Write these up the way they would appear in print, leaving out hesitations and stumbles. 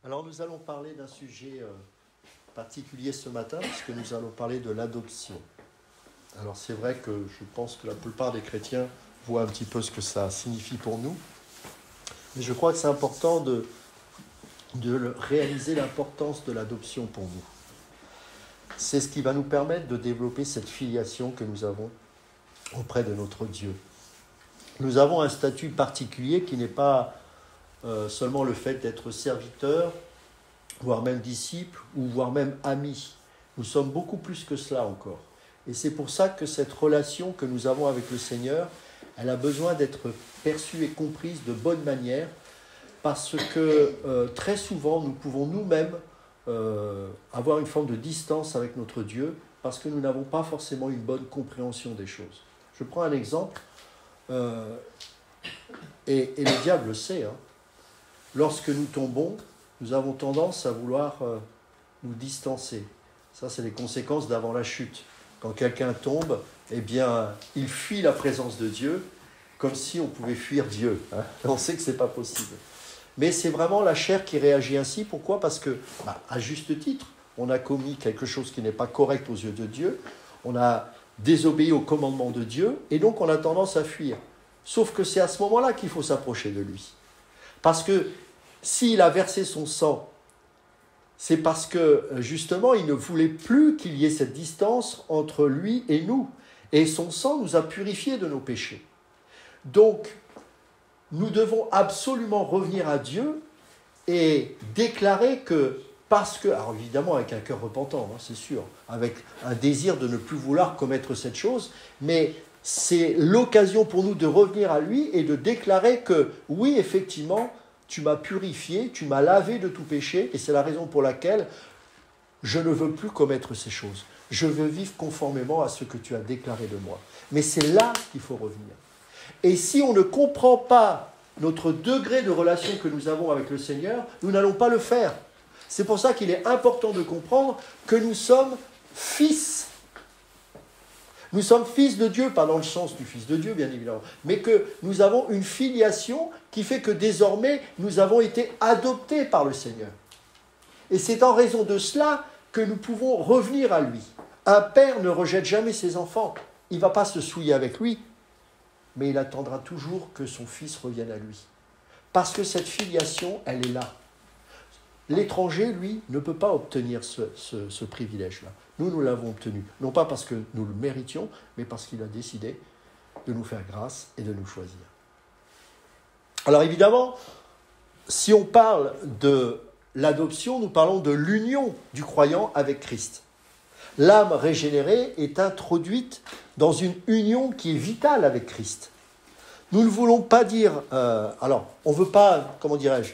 Alors nous allons parler d'un sujet particulier ce matin, puisque nous allons parler de l'adoption. Alors c'est vrai que je pense que la plupart des chrétiens voient un petit peu ce que ça signifie pour nous, mais je crois que c'est important de réaliser l'importance de l'adoption pour nous. C'est ce qui va nous permettre de développer cette filiation que nous avons auprès de notre Dieu. Nous avons un statut particulier qui n'est pas seulement le fait d'être serviteur, voire même disciple, ou voire même ami. Nous sommes beaucoup plus que cela encore. Et c'est pour ça que cette relation que nous avons avec le Seigneur, elle a besoin d'être perçue et comprise de bonne manière, parce que très souvent, nous pouvons nous-mêmes avoir une forme de distance avec notre Dieu, parce que nous n'avons pas forcément une bonne compréhension des choses. Je prends un exemple, et le diable le sait, hein. Lorsque nous tombons, nous avons tendance à vouloir nous distancer. Ça, c'est les conséquences d'avant la chute. Quand quelqu'un tombe, eh bien, il fuit la présence de Dieu, comme si on pouvait fuir Dieu, hein. On sait que ce n'est pas possible. Mais c'est vraiment la chair qui réagit ainsi. Pourquoi ? Parce que, à juste titre, on a commis quelque chose qui n'est pas correct aux yeux de Dieu, on a désobéi au commandement de Dieu, et donc on a tendance à fuir. Sauf que c'est à ce moment-là qu'il faut s'approcher de lui. Parce que s'il a versé son sang, c'est parce que, justement, il ne voulait plus qu'il y ait cette distance entre lui et nous. Et son sang nous a purifiés de nos péchés. Donc, nous devons absolument revenir à Dieu et déclarer que, parce que, alors évidemment avec un cœur repentant, hein, c'est sûr, avec un désir de ne plus vouloir commettre cette chose, mais c'est l'occasion pour nous de revenir à lui et de déclarer que, oui, effectivement, tu m'as purifié, tu m'as lavé de tout péché, et c'est la raison pour laquelle je ne veux plus commettre ces choses. Je veux vivre conformément à ce que tu as déclaré de moi. Mais c'est là qu'il faut revenir. Et si on ne comprend pas notre degré de relation que nous avons avec le Seigneur, nous n'allons pas le faire. C'est pour ça qu'il est important de comprendre que nous sommes fils. Nous sommes fils de Dieu, pas dans le sens du fils de Dieu, bien évidemment, mais que nous avons une filiation qui fait que désormais, nous avons été adoptés par le Seigneur. Et c'est en raison de cela que nous pouvons revenir à lui. Un père ne rejette jamais ses enfants. Il ne va pas se souiller avec lui, mais il attendra toujours que son fils revienne à lui. Parce que cette filiation, elle est là. L'étranger, lui, ne peut pas obtenir ce privilège-là. Nous l'avons obtenu. Non pas parce que nous le méritions, mais parce qu'il a décidé de nous faire grâce et de nous choisir. Alors évidemment, si on parle de l'adoption, nous parlons de l'union du croyant avec Christ. L'âme régénérée est introduite dans une union qui est vitale avec Christ. Nous ne voulons pas dire... alors, on ne veut pas, comment dirais-je,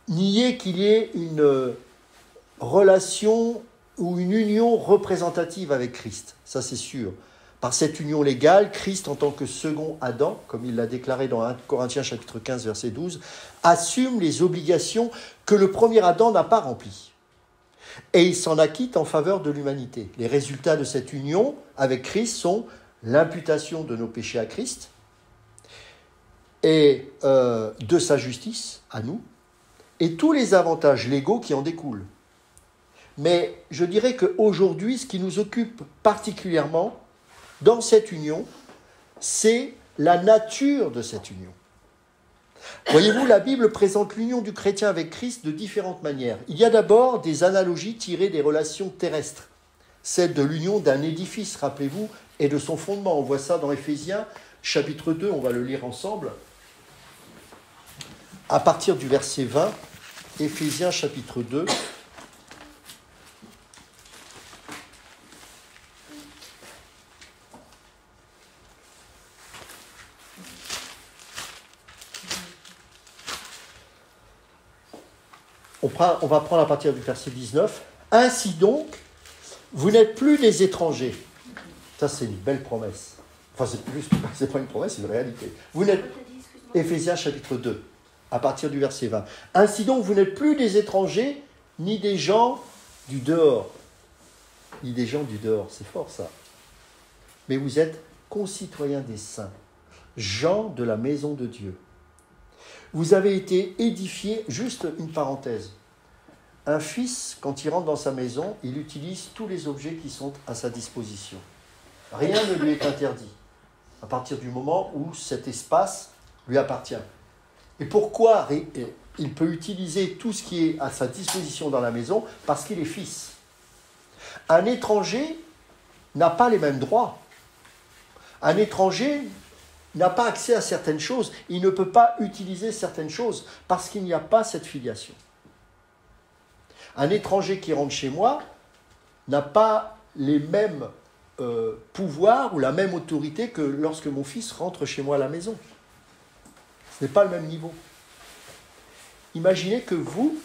nier qu'il y ait une relation ou une union représentative avec Christ. Ça, c'est sûr. Par cette union légale, Christ, en tant que second Adam, comme il l'a déclaré dans 1 Corinthiens chapitre 15, verset 12, assume les obligations que le premier Adam n'a pas remplies. Et il s'en acquitte en faveur de l'humanité. Les résultats de cette union avec Christ sont l'imputation de nos péchés à Christ et de sa justice à nous, et tous les avantages légaux qui en découlent. Mais je dirais qu'aujourd'hui, ce qui nous occupe particulièrement dans cette union, c'est la nature de cette union. Voyez-vous, la Bible présente l'union du chrétien avec Christ de différentes manières. Il y a d'abord des analogies tirées des relations terrestres, celle de l'union d'un édifice, rappelez-vous, et de son fondement. On voit ça dans Éphésiens, chapitre 2, on va le lire ensemble. À partir du verset 20, Éphésiens, chapitre 2. On va prendre à partir du verset 19. « Ainsi donc, vous n'êtes plus des étrangers. » Ça, c'est une belle promesse. Enfin, c'est pas une promesse, c'est une réalité. Vous n'êtes... Éphésiens chapitre 2, à partir du verset 20. « Ainsi donc, vous n'êtes plus des étrangers, ni des gens du dehors. » Ni des gens du dehors, c'est fort ça. « Mais vous êtes concitoyens des saints, gens de la maison de Dieu. Vous avez été édifiés, juste une parenthèse. Un fils, quand il rentre dans sa maison, il utilise tous les objets qui sont à sa disposition. Rien ne lui est interdit, à partir du moment où cet espace lui appartient. Et pourquoi il peut utiliser tout ce qui est à sa disposition dans la maison? Parce qu'il est fils. Un étranger n'a pas les mêmes droits. Un étranger n'a pas accès à certaines choses. Il ne peut pas utiliser certaines choses parce qu'il n'y a pas cette filiation. Un étranger qui rentre chez moi n'a pas les mêmes pouvoirs ou la même autorité que lorsque mon fils rentre chez moi à la maison. Ce n'est pas le même niveau. Imaginez que vous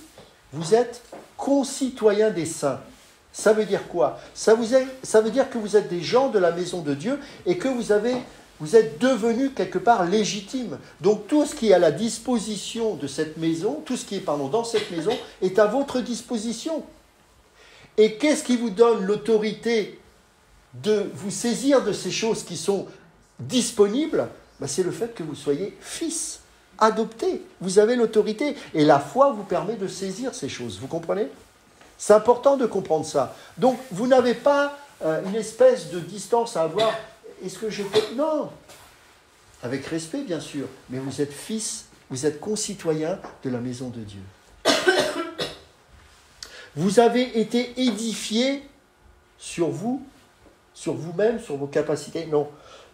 êtes concitoyens des saints. Ça veut dire quoi? Ça veut dire que vous êtes des gens de la maison de Dieu et que vous êtes devenus quelque part légitimes. Donc tout ce qui est à la disposition de cette maison, tout ce qui est dans cette maison, est à votre disposition. Et qu'est-ce qui vous donne l'autorité de vous saisir de ces choses qui sont disponibles? C'est le fait que vous soyez fils, adoptés. Vous avez l'autorité. Et la foi vous permet de saisir ces choses. Vous comprenez? C'est important de comprendre ça. Donc, vous n'avez pas une espèce de distance à avoir. Est-ce que je peux... Non. Avec respect, bien sûr. Mais vous êtes fils, vous êtes concitoyens de la maison de Dieu. Vous avez été édifiés sur vous, sur vous-même, sur vos capacités. Non,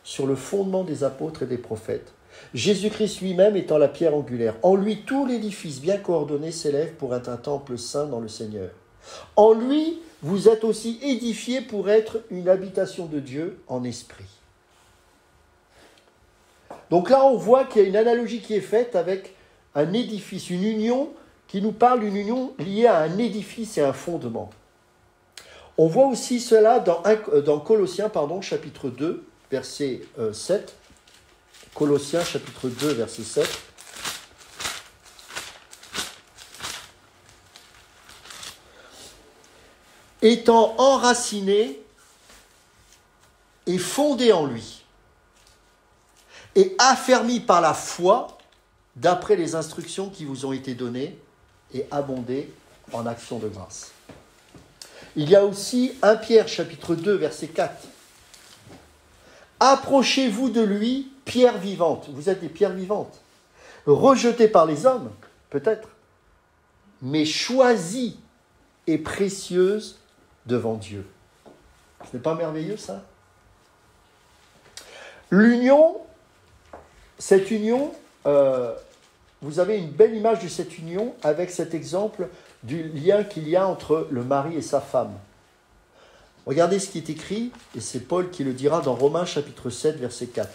sur le fondement des apôtres et des prophètes. Jésus-Christ lui-même étant la pierre angulaire. En lui, tout l'édifice bien coordonné s'élève pour être un temple saint dans le Seigneur. En lui, vous êtes aussi édifiés pour être une habitation de Dieu en esprit. Donc là, on voit qu'il y a une analogie qui est faite avec un édifice, une union qui nous parle d'une union liée à un édifice et un fondement. On voit aussi cela dans Colossiens, chapitre 2, verset 7. Colossiens, chapitre 2, verset 7. Étant enraciné et fondé en lui, et affermi par la foi, d'après les instructions qui vous ont été données, et abondé en actions de grâce. Il y a aussi 1 Pierre, chapitre 2, verset 4. Approchez-vous de lui, pierre vivante. Vous êtes des pierres vivantes, rejetées par les hommes, peut-être, mais choisies et précieuses devant Dieu. Ce n'est pas merveilleux, ça? L'union, cette union, vous avez une belle image de cette union avec cet exemple du lien qu'il y a entre le mari et sa femme. Regardez ce qui est écrit, et c'est Paul qui le dira dans Romains chapitre 7, verset 4.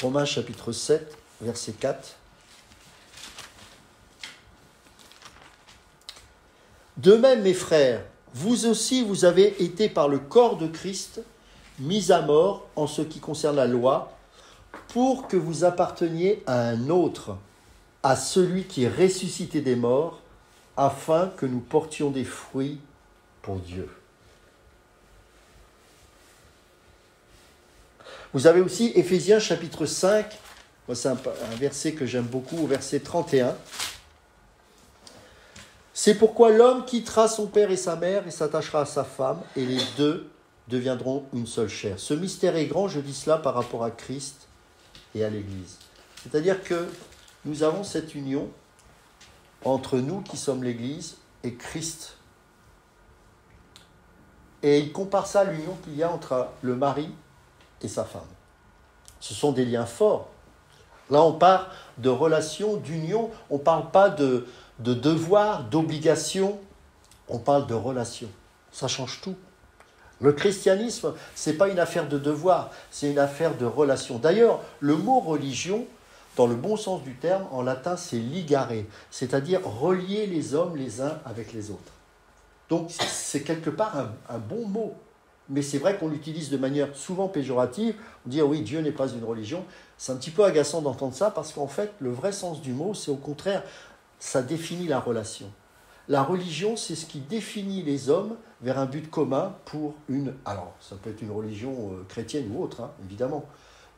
Romains chapitre 7, verset 4. De même, mes frères, vous aussi, vous avez été par le corps de Christ mis à mort en ce qui concerne la loi, pour que vous apparteniez à un autre, à celui qui est ressuscité des morts, afin que nous portions des fruits pour Dieu. Vous avez aussi Éphésiens chapitre 5, c'est un verset que j'aime beaucoup, au verset 31. C'est pourquoi l'homme quittera son père et sa mère et s'attachera à sa femme, et les deux deviendront une seule chair. Ce mystère est grand, je dis cela par rapport à Christ et à l'Église. C'est-à-dire que nous avons cette union entre nous qui sommes l'Église et Christ. Et il compare ça à l'union qu'il y a entre le mari et sa femme. Ce sont des liens forts. Là, on parle de relation, d'union. On ne parle pas de devoir, d'obligation. On parle de relation. Ça change tout. Le christianisme, ce n'est pas une affaire de devoir, c'est une affaire de relation. D'ailleurs, le mot religion, dans le bon sens du terme, en latin, c'est ligare, c'est-à-dire relier les hommes les uns avec les autres. Donc, c'est quelque part un bon mot. Mais c'est vrai qu'on l'utilise de manière souvent péjorative. On dit, oui, Dieu n'est pas une religion. C'est un petit peu agaçant d'entendre ça parce qu'en fait, le vrai sens du mot, c'est au contraire, ça définit la relation. La religion, c'est ce qui définit les hommes vers un but commun pour une... Alors, ça peut être une religion chrétienne ou autre, évidemment.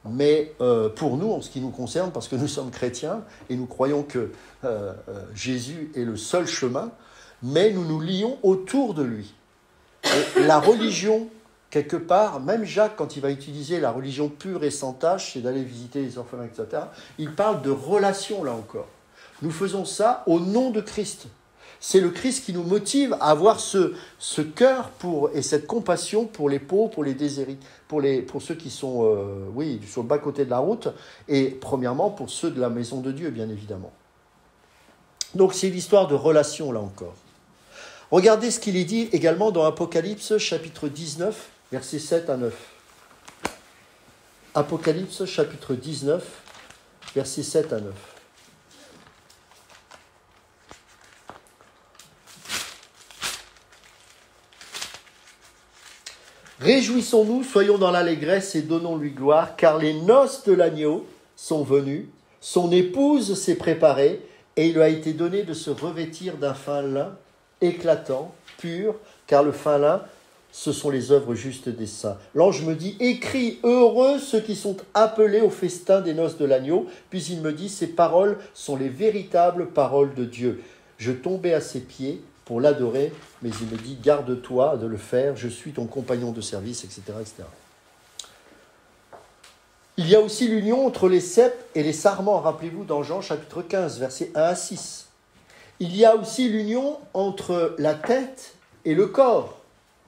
Mais pour nous, en ce qui nous concerne, parce que nous sommes chrétiens et nous croyons que Jésus est le seul chemin, mais nous nous lions autour de lui. Et la religion, quelque part, même Jacques, quand il va utiliser la religion pure et sans tache, c'est d'aller visiter les orphelins, etc., il parle de relation, là encore. Nous faisons ça au nom de Christ. C'est le Christ qui nous motive à avoir ce cœur et cette compassion pour les pauvres, pour les déshérités, pour ceux qui sont sur le bas-côté de la route, et premièrement pour ceux de la maison de Dieu, bien évidemment. Donc c'est l'histoire de relation, là encore. Regardez ce qu'il est dit également dans Apocalypse, chapitre 19, versets 7 à 9. Apocalypse, chapitre 19, versets 7 à 9. Réjouissons-nous, soyons dans l'allégresse et donnons-lui gloire, car les noces de l'agneau sont venues, son épouse s'est préparée, et il lui a été donné de se revêtir d'un fin lin éclatant, pur, car le fin lin, ce sont les œuvres justes des saints. L'ange me dit, écris, heureux ceux qui sont appelés au festin des noces de l'agneau. Puis il me dit, ces paroles sont les véritables paroles de Dieu. Je tombais à ses pieds pour l'adorer, mais il me dit, garde-toi de le faire, je suis ton compagnon de service, etc., etc. Il y a aussi l'union entre les cèpes et les sarments, rappelez-vous dans Jean chapitre 15, versets 1 à 6. Il y a aussi l'union entre la tête et le corps.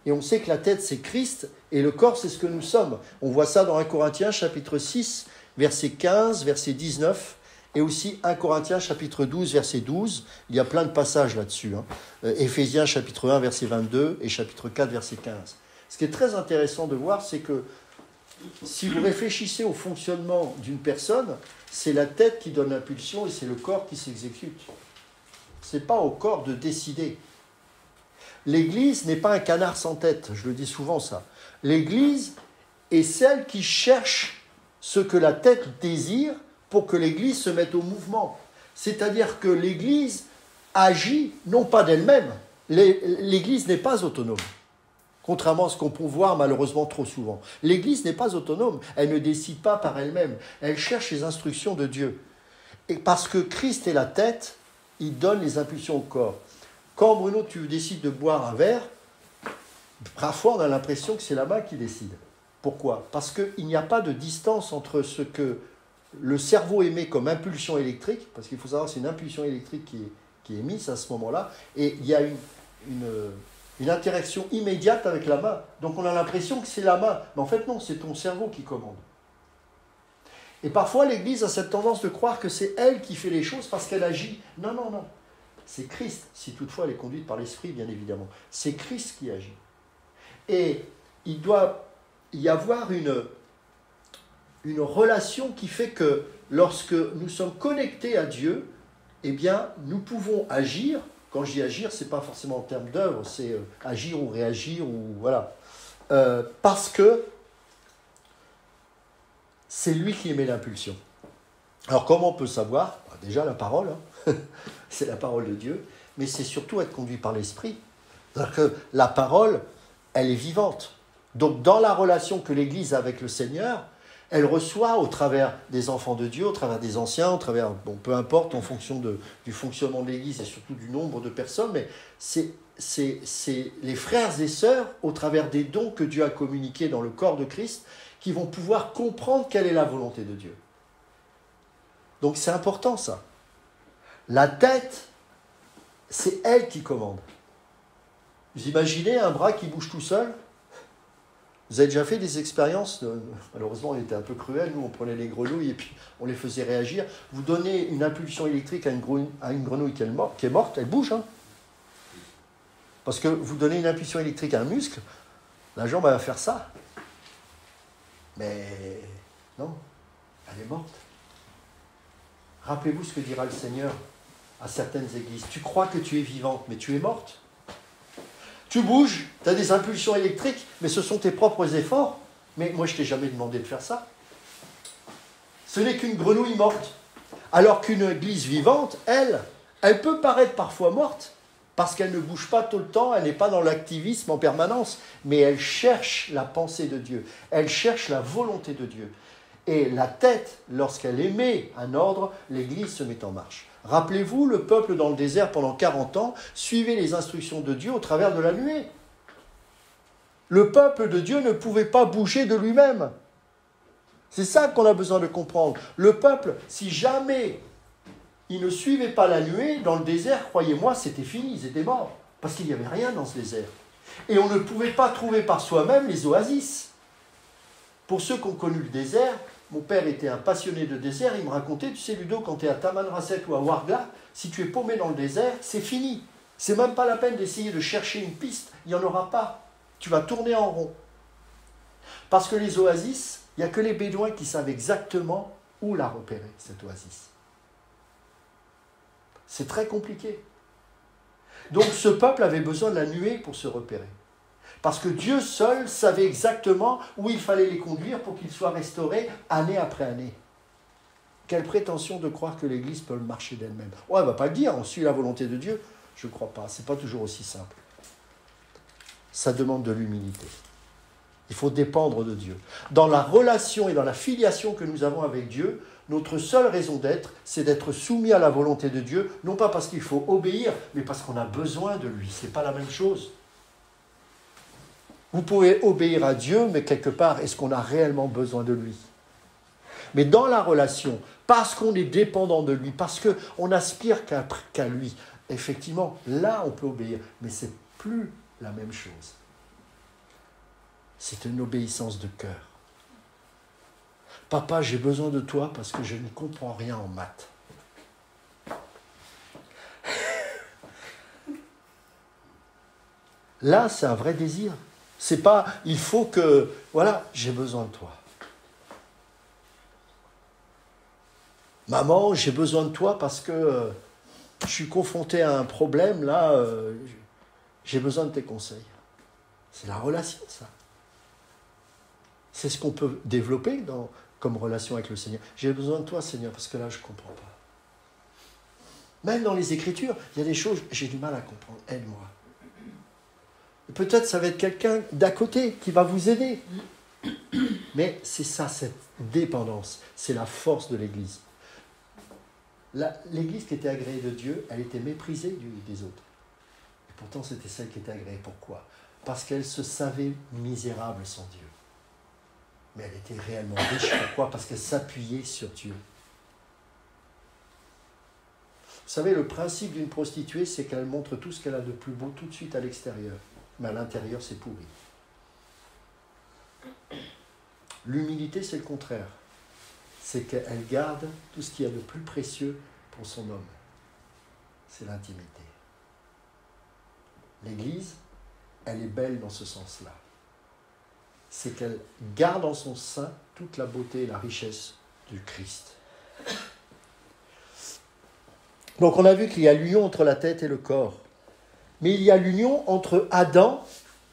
Et on sait que la tête, c'est Christ, et le corps, c'est ce que nous sommes. On voit ça dans 1 Corinthiens chapitre 6, verset 15, verset 19, et aussi 1 Corinthiens chapitre 12, verset 12. Il y a plein de passages là-dessus. Éphésiens chapitre 1, verset 22, et chapitre 4, verset 15. Ce qui est très intéressant de voir, c'est que si vous réfléchissez au fonctionnement d'une personne, c'est la tête qui donne l'impulsion et c'est le corps qui s'exécute. Ce n'est pas au corps de décider. L'Église n'est pas un canard sans tête, je le dis souvent ça. L'Église est celle qui cherche ce que la tête désire pour que l'Église se mette au mouvement. C'est-à-dire que l'Église agit non pas d'elle-même. L'Église n'est pas autonome. Contrairement à ce qu'on peut voir malheureusement trop souvent. L'Église n'est pas autonome, elle ne décide pas par elle-même, elle cherche les instructions de Dieu. Et parce que Christ est la tête, il donne les impulsions au corps. Quand Bruno, tu décides de boire un verre, parfois on a l'impression que c'est la main qui décide. Pourquoi ? Parce qu'il n'y a pas de distance entre ce que le cerveau émet comme impulsion électrique, parce qu'il faut savoir que c'est une impulsion électrique qui est émise à ce moment-là, et il y a une interaction immédiate avec la main. Donc on a l'impression que c'est la main. Mais en fait non, c'est ton cerveau qui commande. Et parfois l'Église a cette tendance de croire que c'est elle qui fait les choses parce qu'elle agit. Non, non, non. C'est Christ, si toutefois elle est conduite par l'Esprit, bien évidemment. C'est Christ qui agit. Et il doit y avoir une relation qui fait que lorsque nous sommes connectés à Dieu, eh bien, nous pouvons agir. Quand je dis agir, ce n'est pas forcément en termes d'œuvre, c'est agir ou réagir, ou voilà. Parce que c'est lui qui émet l'impulsion. Alors comment on peut savoir ? Déjà la parole, c'est la parole de Dieu, mais c'est surtout être conduit par l'Esprit. C'est-à-dire que la parole, elle est vivante. Donc dans la relation que l'Église a avec le Seigneur, elle reçoit au travers des enfants de Dieu, au travers des anciens, au travers, peu importe, en fonction du fonctionnement de l'Église et surtout du nombre de personnes, mais c'est les frères et sœurs, au travers des dons que Dieu a communiqués dans le corps de Christ, qui vont pouvoir comprendre quelle est la volonté de Dieu. Donc c'est important ça. La tête, c'est elle qui commande. Vous imaginez un bras qui bouge tout seul ? Vous avez déjà fait des expériences, malheureusement on était un peu cruel, nous on prenait les grenouilles et puis on les faisait réagir. Vous donnez une impulsion électrique à une grenouille qui est morte, elle bouge. Parce que vous donnez une impulsion électrique à un muscle, la jambe va faire ça. Mais non, elle est morte. Rappelez-vous ce que dira le Seigneur à certaines églises. Tu crois que tu es vivante, mais tu es morte. Tu bouges, tu as des impulsions électriques, mais ce sont tes propres efforts. Mais moi, je ne t'ai jamais demandé de faire ça. Ce n'est qu'une grenouille morte. Alors qu'une église vivante, elle peut paraître parfois morte, parce qu'elle ne bouge pas tout le temps, elle n'est pas dans l'activisme en permanence, mais elle cherche la pensée de Dieu, elle cherche la volonté de Dieu. Et la tête, lorsqu'elle émet un ordre, l'Église se met en marche. Rappelez-vous, le peuple dans le désert pendant 40 ans suivait les instructions de Dieu au travers de la nuée. Le peuple de Dieu ne pouvait pas bouger de lui-même. C'est ça qu'on a besoin de comprendre. Le peuple, si jamais il ne suivait pas la nuée dans le désert, croyez-moi, c'était fini, ils étaient morts. Parce qu'il n'y avait rien dans ce désert. Et on ne pouvait pas trouver par soi-même les oasis. Pour ceux qui ont connu le désert, mon père était un passionné de désert, il me racontait, tu sais Ludo, quand tu es à Tamanrasset ou à Ouargla, si tu es paumé dans le désert, c'est fini. C'est même pas la peine d'essayer de chercher une piste, il n'y en aura pas. Tu vas tourner en rond. Parce que les oasis, il n'y a que les Bédouins qui savent exactement où la repérer, cette oasis. C'est très compliqué. Donc ce peuple avait besoin de la nuée pour se repérer. Parce que Dieu seul savait exactement où il fallait les conduire pour qu'ils soient restaurés année après année. Quelle prétention de croire que l'Église peut marcher d'elle-même. Ouais, elle ne va pas le dire, on suit la volonté de Dieu. Je ne crois pas, ce n'est pas toujours aussi simple. Ça demande de l'humilité. Il faut dépendre de Dieu. Dans la relation et dans la filiation que nous avons avec Dieu, notre seule raison d'être, c'est d'être soumis à la volonté de Dieu, non pas parce qu'il faut obéir, mais parce qu'on a besoin de lui. Ce n'est pas la même chose. Vous pouvez obéir à Dieu, mais quelque part, est-ce qu'on a réellement besoin de lui? Mais dans la relation, parce qu'on est dépendant de lui, parce qu'on aspire qu'à lui, effectivement, là, on peut obéir, mais ce n'est plus la même chose. C'est une obéissance de cœur. Papa, j'ai besoin de toi parce que je ne comprends rien en maths. Là, c'est un vrai désir. C'est pas, il faut que, voilà, j'ai besoin de toi. Maman, j'ai besoin de toi parce que je suis confronté à un problème, là, j'ai besoin de tes conseils. C'est la relation, ça. C'est ce qu'on peut développer comme relation avec le Seigneur. J'ai besoin de toi, Seigneur, parce que là, je ne comprends pas. Même dans les Écritures, il y a des choses, j'ai du mal à comprendre. Aide-moi. Peut-être ça va être quelqu'un d'à côté qui va vous aider. Mais c'est ça, cette dépendance. C'est la force de l'Église. L'Église qui était agréée de Dieu, elle était méprisée des autres. Et pourtant, c'était celle qui était agréée. Pourquoi? Parce qu'elle se savait misérable sans Dieu. Mais elle était réellement riche. Pourquoi? Parce qu'elle s'appuyait sur Dieu. Vous savez, le principe d'une prostituée, c'est qu'elle montre tout ce qu'elle a de plus beau tout de suite à l'extérieur. Mais à l'intérieur, c'est pourri. L'humilité, c'est le contraire. C'est qu'elle garde tout ce qu'il y a de plus précieux pour son homme. C'est l'intimité. L'Église, elle est belle dans ce sens-là. C'est qu'elle garde en son sein toute la beauté et la richesse du Christ. Donc on a vu qu'il y a l'union entre la tête et le corps. Mais il y a l'union entre Adam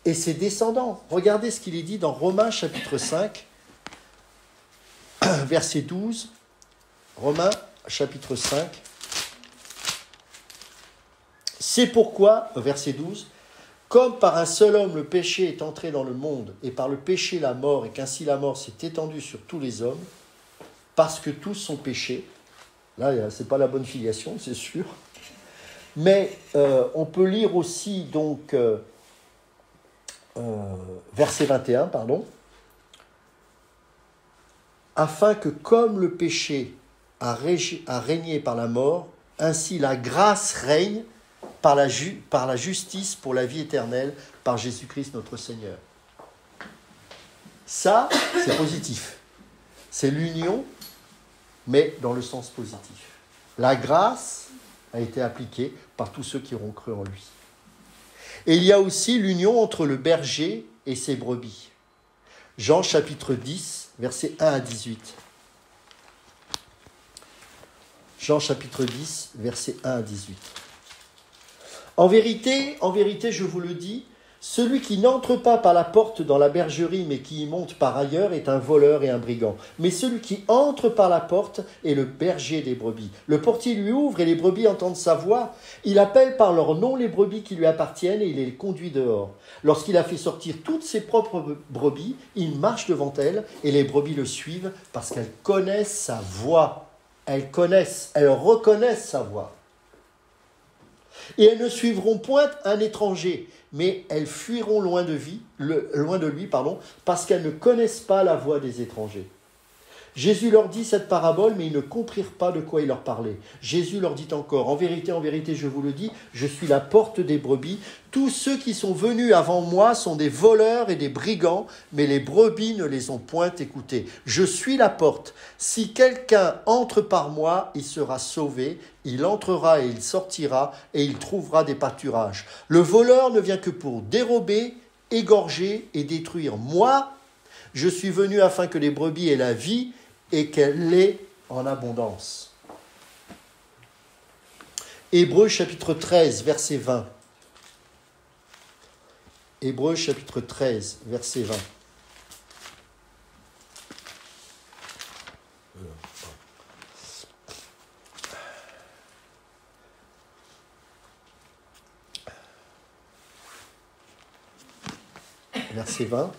et ses descendants. Regardez ce qu'il est dit dans Romains chapitre 5, verset 12. Romains chapitre 5. C'est pourquoi, verset 12, comme par un seul homme le péché est entré dans le monde, et par le péché la mort, et qu'ainsi la mort s'est étendue sur tous les hommes, parce que tous sont péchés. Là, ce n'est pas la bonne filiation, c'est sûr. Mais on peut lire aussi, donc, verset 21, pardon, afin que comme le péché a régné par la mort, ainsi la grâce règne par la justice pour la vie éternelle, par Jésus-Christ notre Seigneur. Ça, c'est positif. C'est l'union, mais dans le sens positif. La grâce a été appliquée par tous ceux qui auront cru en lui. Et il y a aussi l'union entre le berger et ses brebis. Jean chapitre 10, versets 1 à 18. Jean chapitre 10, versets 1 à 18. En vérité, je vous le dis, Celui qui n'entre pas par la porte dans la bergerie, mais qui y monte par ailleurs, est un voleur et un brigand. Mais celui qui entre par la porte est le berger des brebis. Le portier lui ouvre et les brebis entendent sa voix. Il appelle par leur nom les brebis qui lui appartiennent et il les conduit dehors. Lorsqu'il a fait sortir toutes ses propres brebis, il marche devant elles et les brebis le suivent parce qu'elles connaissent sa voix. Elles reconnaissent sa voix. Et elles ne suivront point un étranger, mais elles fuiront loin de lui, parce qu'elles ne connaissent pas la voix des étrangers. Jésus leur dit cette parabole, mais ils ne comprirent pas de quoi il leur parlait. Jésus leur dit encore, en vérité, je vous le dis, je suis la porte des brebis. Tous ceux qui sont venus avant moi sont des voleurs et des brigands, mais les brebis ne les ont point écoutés. Je suis la porte. Si quelqu'un entre par moi, il sera sauvé. Il entrera et il sortira et il trouvera des pâturages. Le voleur ne vient que pour dérober, égorger et détruire. Moi, je suis venu afin que les brebis aient la vie et qu'elle l'ait en abondance. Hébreux chapitre 13, verset 20. Hébreux chapitre 13, verset 20. Verset 20.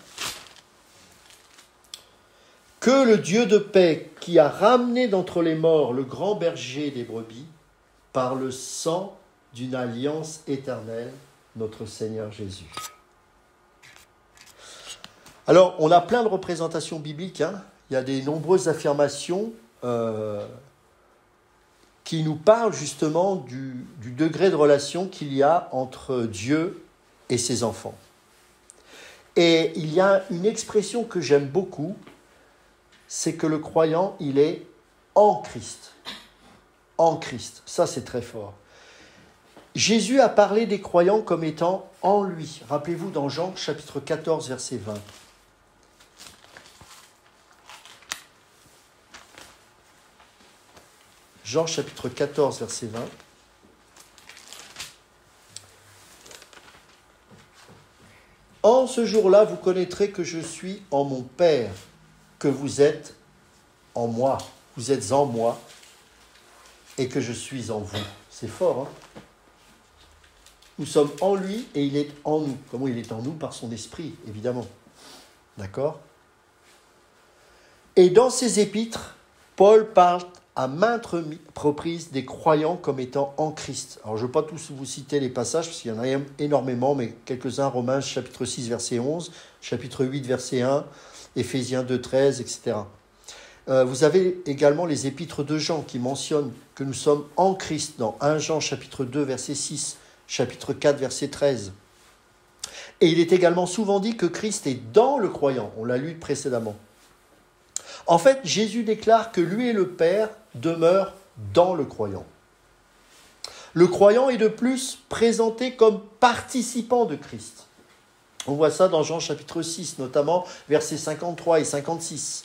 Que le Dieu de paix, qui a ramené d'entre les morts le grand berger des brebis, par le sang d'une alliance éternelle, notre Seigneur Jésus. Alors, on a plein de représentations bibliques. Il y a des nombreuses affirmations qui nous parlent justement du degré de relation qu'il y a entre Dieu et ses enfants. Et il y a une expression que j'aime beaucoup, c'est que le croyant, il est en Christ. En Christ. Ça, c'est très fort. Jésus a parlé des croyants comme étant en lui. Rappelez-vous dans Jean chapitre 14, verset 20. Jean chapitre 14, verset 20. En ce jour-là, vous connaîtrez que je suis en mon Père, que vous êtes en moi. Vous êtes en moi et que je suis en vous. C'est fort, hein? Nous sommes en lui et il est en nous. Comment il est en nous? Par son esprit, évidemment. D'accord? Et dans ses épîtres, Paul parle à maintes reprises des croyants comme étant en Christ. Alors, je ne vais pas tous vous citer les passages, parce qu'il y en a énormément, mais quelques-uns, Romains chapitre 6, verset 11, chapitre 8, verset 1, Éphésiens 2, 13, etc. Vous avez également les épîtres de Jean qui mentionnent que nous sommes en Christ dans 1 Jean chapitre 2, verset 6, chapitre 4, verset 13. Et il est également souvent dit que Christ est dans le croyant. On l'a lu précédemment. En fait, Jésus déclare que lui et le Père demeurent dans le croyant. Le croyant est de plus présenté comme participant de Christ. On voit ça dans Jean chapitre 6, notamment versets 53 et 56.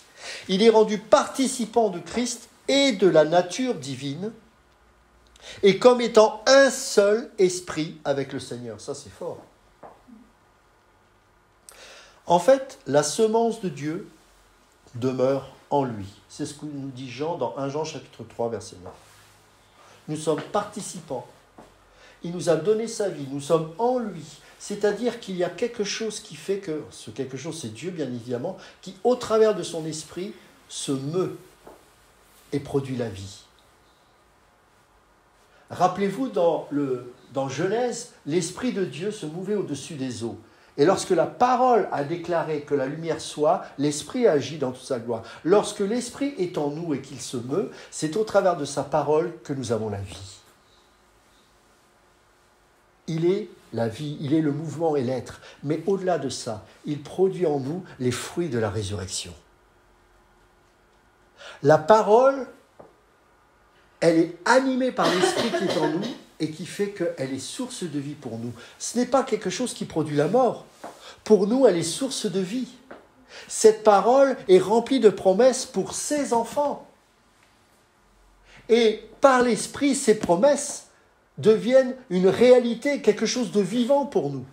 Il est rendu participant de Christ et de la nature divine, et comme étant un seul esprit avec le Seigneur. Ça, c'est fort. En fait, la semence de Dieu demeure en lui. C'est ce que nous dit Jean dans 1 Jean chapitre 3, verset 9. Nous sommes participants. Il nous a donné sa vie. Nous sommes en lui. C'est-à-dire qu'il y a quelque chose qui fait que, ce quelque chose c'est Dieu bien évidemment, qui au travers de son esprit se meut et produit la vie. Rappelez-vous dans Genèse, l'esprit de Dieu se mouvait au-dessus des eaux. Et lorsque la parole a déclaré que la lumière soit, l'esprit agit dans toute sa gloire. Lorsque l'esprit est en nous et qu'il se meut, c'est au travers de sa parole que nous avons la vie. Il est la vie, il est le mouvement et l'être. Mais au-delà de ça, il produit en nous les fruits de la résurrection. La parole, elle est animée par l'esprit qui est en nous et qui fait qu'elle est source de vie pour nous. Ce n'est pas quelque chose qui produit la mort. Pour nous, elle est source de vie. Cette parole est remplie de promesses pour ses enfants. Et par l'esprit, ces promesses deviennent une réalité, quelque chose de vivant pour nous.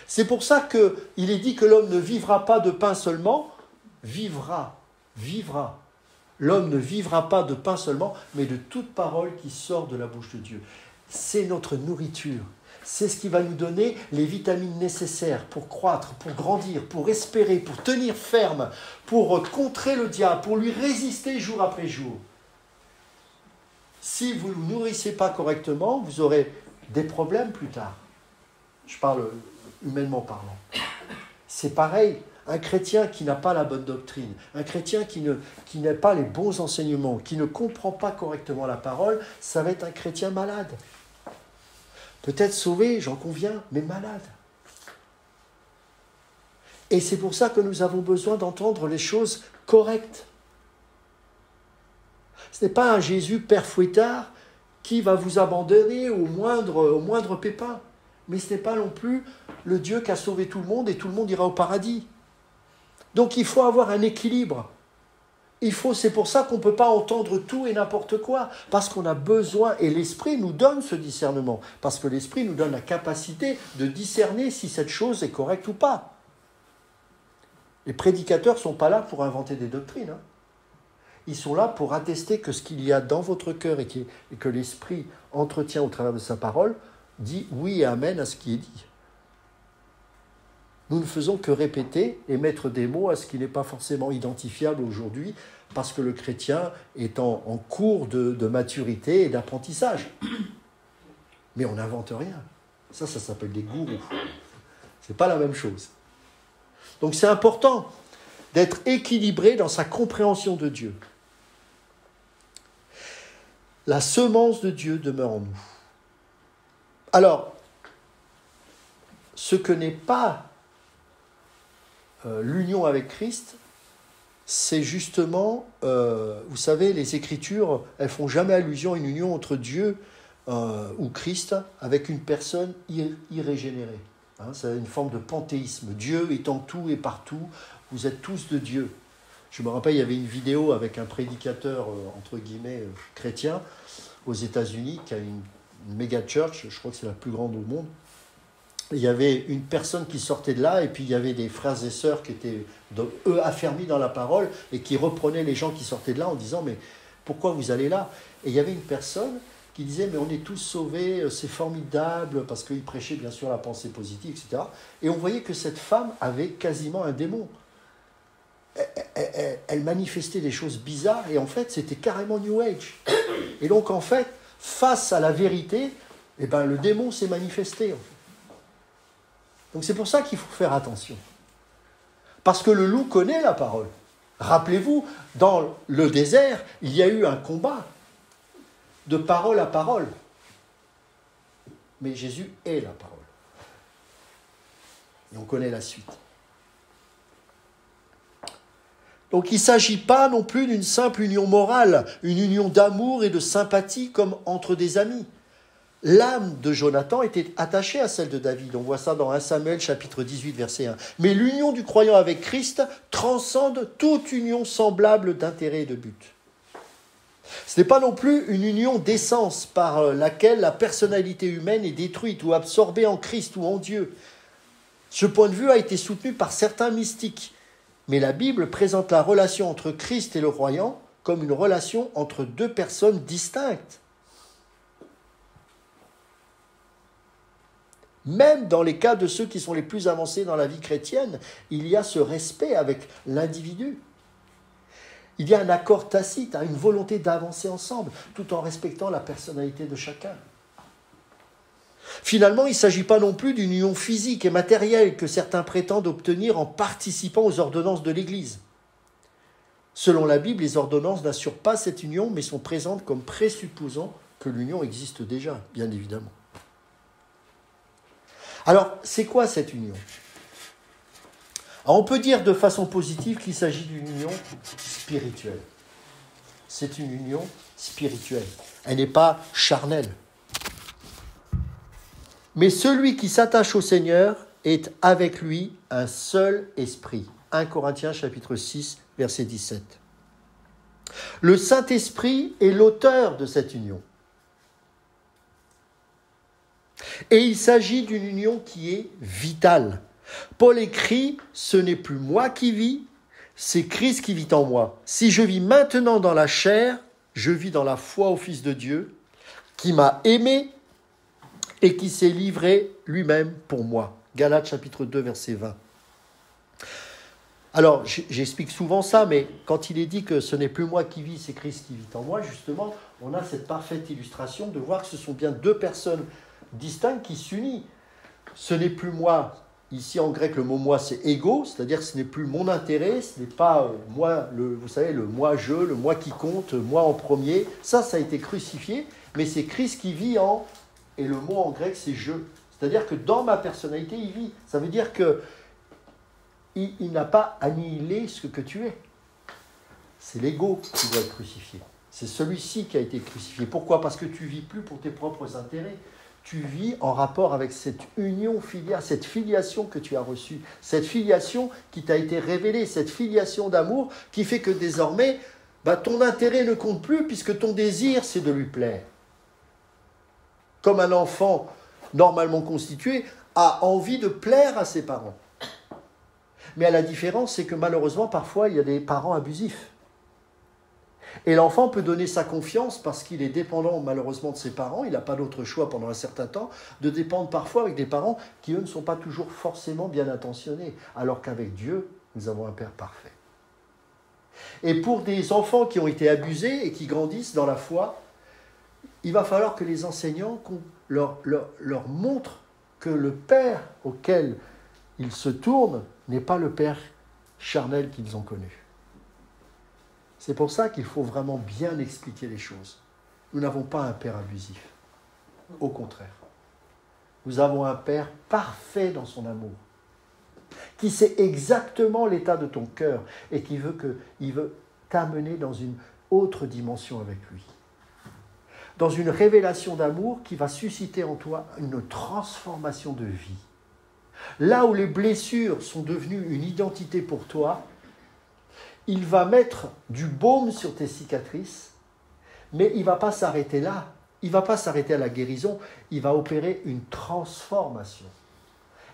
C'est pour ça qu'il est dit que l'homme ne vivra pas de pain seulement, vivra. L'homme ne vivra pas de pain seulement, mais de toute parole qui sort de la bouche de Dieu. C'est notre nourriture. C'est ce qui va nous donner les vitamines nécessaires pour croître, pour grandir, pour espérer, pour tenir ferme, pour contrer le diable, pour lui résister jour après jour. Si vous ne vous nourrissez pas correctement, vous aurez des problèmes plus tard. Je parle humainement parlant. C'est pareil, un chrétien qui n'a pas la bonne doctrine, un chrétien qui n'a pas les bons enseignements, qui ne comprend pas correctement la parole, ça va être un chrétien malade. Peut-être sauvé, j'en conviens, mais malade. Et c'est pour ça que nous avons besoin d'entendre les choses correctes. Ce n'est pas un Jésus père fouettard qui va vous abandonner au moindre pépin. Mais ce n'est pas non plus le Dieu qui a sauvé tout le monde et tout le monde ira au paradis. Donc il faut avoir un équilibre. C'est pour ça qu'on ne peut pas entendre tout et n'importe quoi, parce qu'on a besoin, et l'Esprit nous donne ce discernement, parce que l'Esprit nous donne la capacité de discerner si cette chose est correcte ou pas. Les prédicateurs ne sont pas là pour inventer des doctrines. Ils sont là pour attester que ce qu'il y a dans votre cœur et que l'Esprit entretient au travers de sa parole, dit oui et amen à ce qui est dit. Nous ne faisons que répéter et mettre des mots à ce qui n'est pas forcément identifiable aujourd'hui, parce que le chrétien est en cours de maturité et d'apprentissage. Mais on n'invente rien. Ça s'appelle des gourous. Ce n'est pas la même chose. Donc c'est important d'être équilibré dans sa compréhension de Dieu. La semence de Dieu demeure en nous. Alors, ce que n'est pas l'union avec Christ, c'est justement, vous savez, les Écritures, elles ne font jamais allusion à une union entre Dieu ou Christ avec une personne irrégénérée. C'est une forme de panthéisme. Dieu étant tout et partout, vous êtes tous de Dieu. Je me rappelle, il y avait une vidéo avec un prédicateur, entre guillemets, chrétien, aux États-Unis, qui a une méga church, je crois que c'est la plus grande au monde. Il y avait une personne qui sortait de là, et puis il y avait des frères et sœurs qui étaient, eux, affermis dans la parole, et qui reprenaient les gens qui sortaient de là en disant « Mais pourquoi vous allez là ?» Et il y avait une personne qui disait « Mais on est tous sauvés, c'est formidable », parce qu'il prêchait bien sûr la pensée positive, etc. Et on voyait que cette femme avait quasiment un démon. Elle manifestait des choses bizarres, et en fait, c'était carrément New Age. Et donc, en fait, face à la vérité, le démon s'est manifesté, en fait. Donc c'est pour ça qu'il faut faire attention. Parce que le loup connaît la parole. Rappelez-vous, dans le désert, il y a eu un combat de parole à parole. Mais Jésus est la parole. Et on connaît la suite. Donc il ne s'agit pas non plus d'une simple union morale, une union d'amour et de sympathie comme entre des amis. L'âme de Jonathan était attachée à celle de David. On voit ça dans 1 Samuel, chapitre 18, verset 1. Mais l'union du croyant avec Christ transcende toute union semblable d'intérêt et de but. Ce n'est pas non plus une union d'essence par laquelle la personnalité humaine est détruite ou absorbée en Christ ou en Dieu. Ce point de vue a été soutenu par certains mystiques. Mais la Bible présente la relation entre Christ et le croyant comme une relation entre deux personnes distinctes. Même dans les cas de ceux qui sont les plus avancés dans la vie chrétienne, il y a ce respect avec l'individu. Il y a un accord tacite, une volonté d'avancer ensemble, tout en respectant la personnalité de chacun. Finalement, il ne s'agit pas non plus d'une union physique et matérielle que certains prétendent obtenir en participant aux ordonnances de l'Église. Selon la Bible, les ordonnances n'assurent pas cette union, mais sont présentes comme présupposant que l'union existe déjà, bien évidemment. Alors, c'est quoi cette union ? Alors, on peut dire de façon positive qu'il s'agit d'une union spirituelle. C'est une union spirituelle. Elle n'est pas charnelle. Mais celui qui s'attache au Seigneur est avec lui un seul esprit. 1 Corinthiens chapitre 6, verset 17. Le Saint-Esprit est l'auteur de cette union. Et il s'agit d'une union qui est vitale. Paul écrit, « Ce n'est plus moi qui vis, c'est Christ qui vit en moi. Si je vis maintenant dans la chair, je vis dans la foi au Fils de Dieu, qui m'a aimé et qui s'est livré lui-même pour moi. » Galates chapitre 2, verset 20. Alors, j'explique souvent ça, mais quand il est dit que ce n'est plus moi qui vis, c'est Christ qui vit en moi, justement, on a cette parfaite illustration de voir que ce sont bien deux personnes distinctes qui s'unissent. Ce n'est plus moi, ici en grec le mot moi c'est ego, c'est-à-dire que ce n'est plus mon intérêt, ce n'est pas moi, vous savez, le moi-je, le moi qui compte, moi en premier. Ça a été crucifié, mais c'est Christ qui vit en, et le mot en grec c'est je. C'est-à-dire que dans ma personnalité, il vit. Ça veut dire que il n'a pas annihilé ce que tu es. C'est l'ego qui doit être crucifié. C'est celui-ci qui a été crucifié. Pourquoi ? Parce que tu ne vis plus pour tes propres intérêts. Tu vis en rapport avec cette union filiale, cette filiation que tu as reçue, cette filiation qui t'a été révélée, cette filiation d'amour qui fait que désormais, ton intérêt ne compte plus puisque ton désir, c'est de lui plaire. Comme un enfant normalement constitué a envie de plaire à ses parents. Mais la différence, c'est que malheureusement, parfois, il y a des parents abusifs. Et l'enfant peut donner sa confiance parce qu'il est dépendant malheureusement de ses parents, il n'a pas d'autre choix pendant un certain temps, de dépendre parfois avec des parents qui, eux, ne sont pas toujours forcément bien intentionnés, alors qu'avec Dieu, nous avons un Père parfait. Et pour des enfants qui ont été abusés et qui grandissent dans la foi, il va falloir que les enseignants leur montrent que le Père auquel ils se tournent n'est pas le Père charnel qu'ils ont connu. C'est pour ça qu'il faut vraiment bien expliquer les choses. Nous n'avons pas un Père abusif. Au contraire. Nous avons un Père parfait dans son amour, qui sait exactement l'état de ton cœur et qui veut t'amener dans une autre dimension avec lui. Dans une révélation d'amour qui va susciter en toi une transformation de vie. Là où les blessures sont devenues une identité pour toi, il va mettre du baume sur tes cicatrices, mais il ne va pas s'arrêter là. Il ne va pas s'arrêter à la guérison, il va opérer une transformation.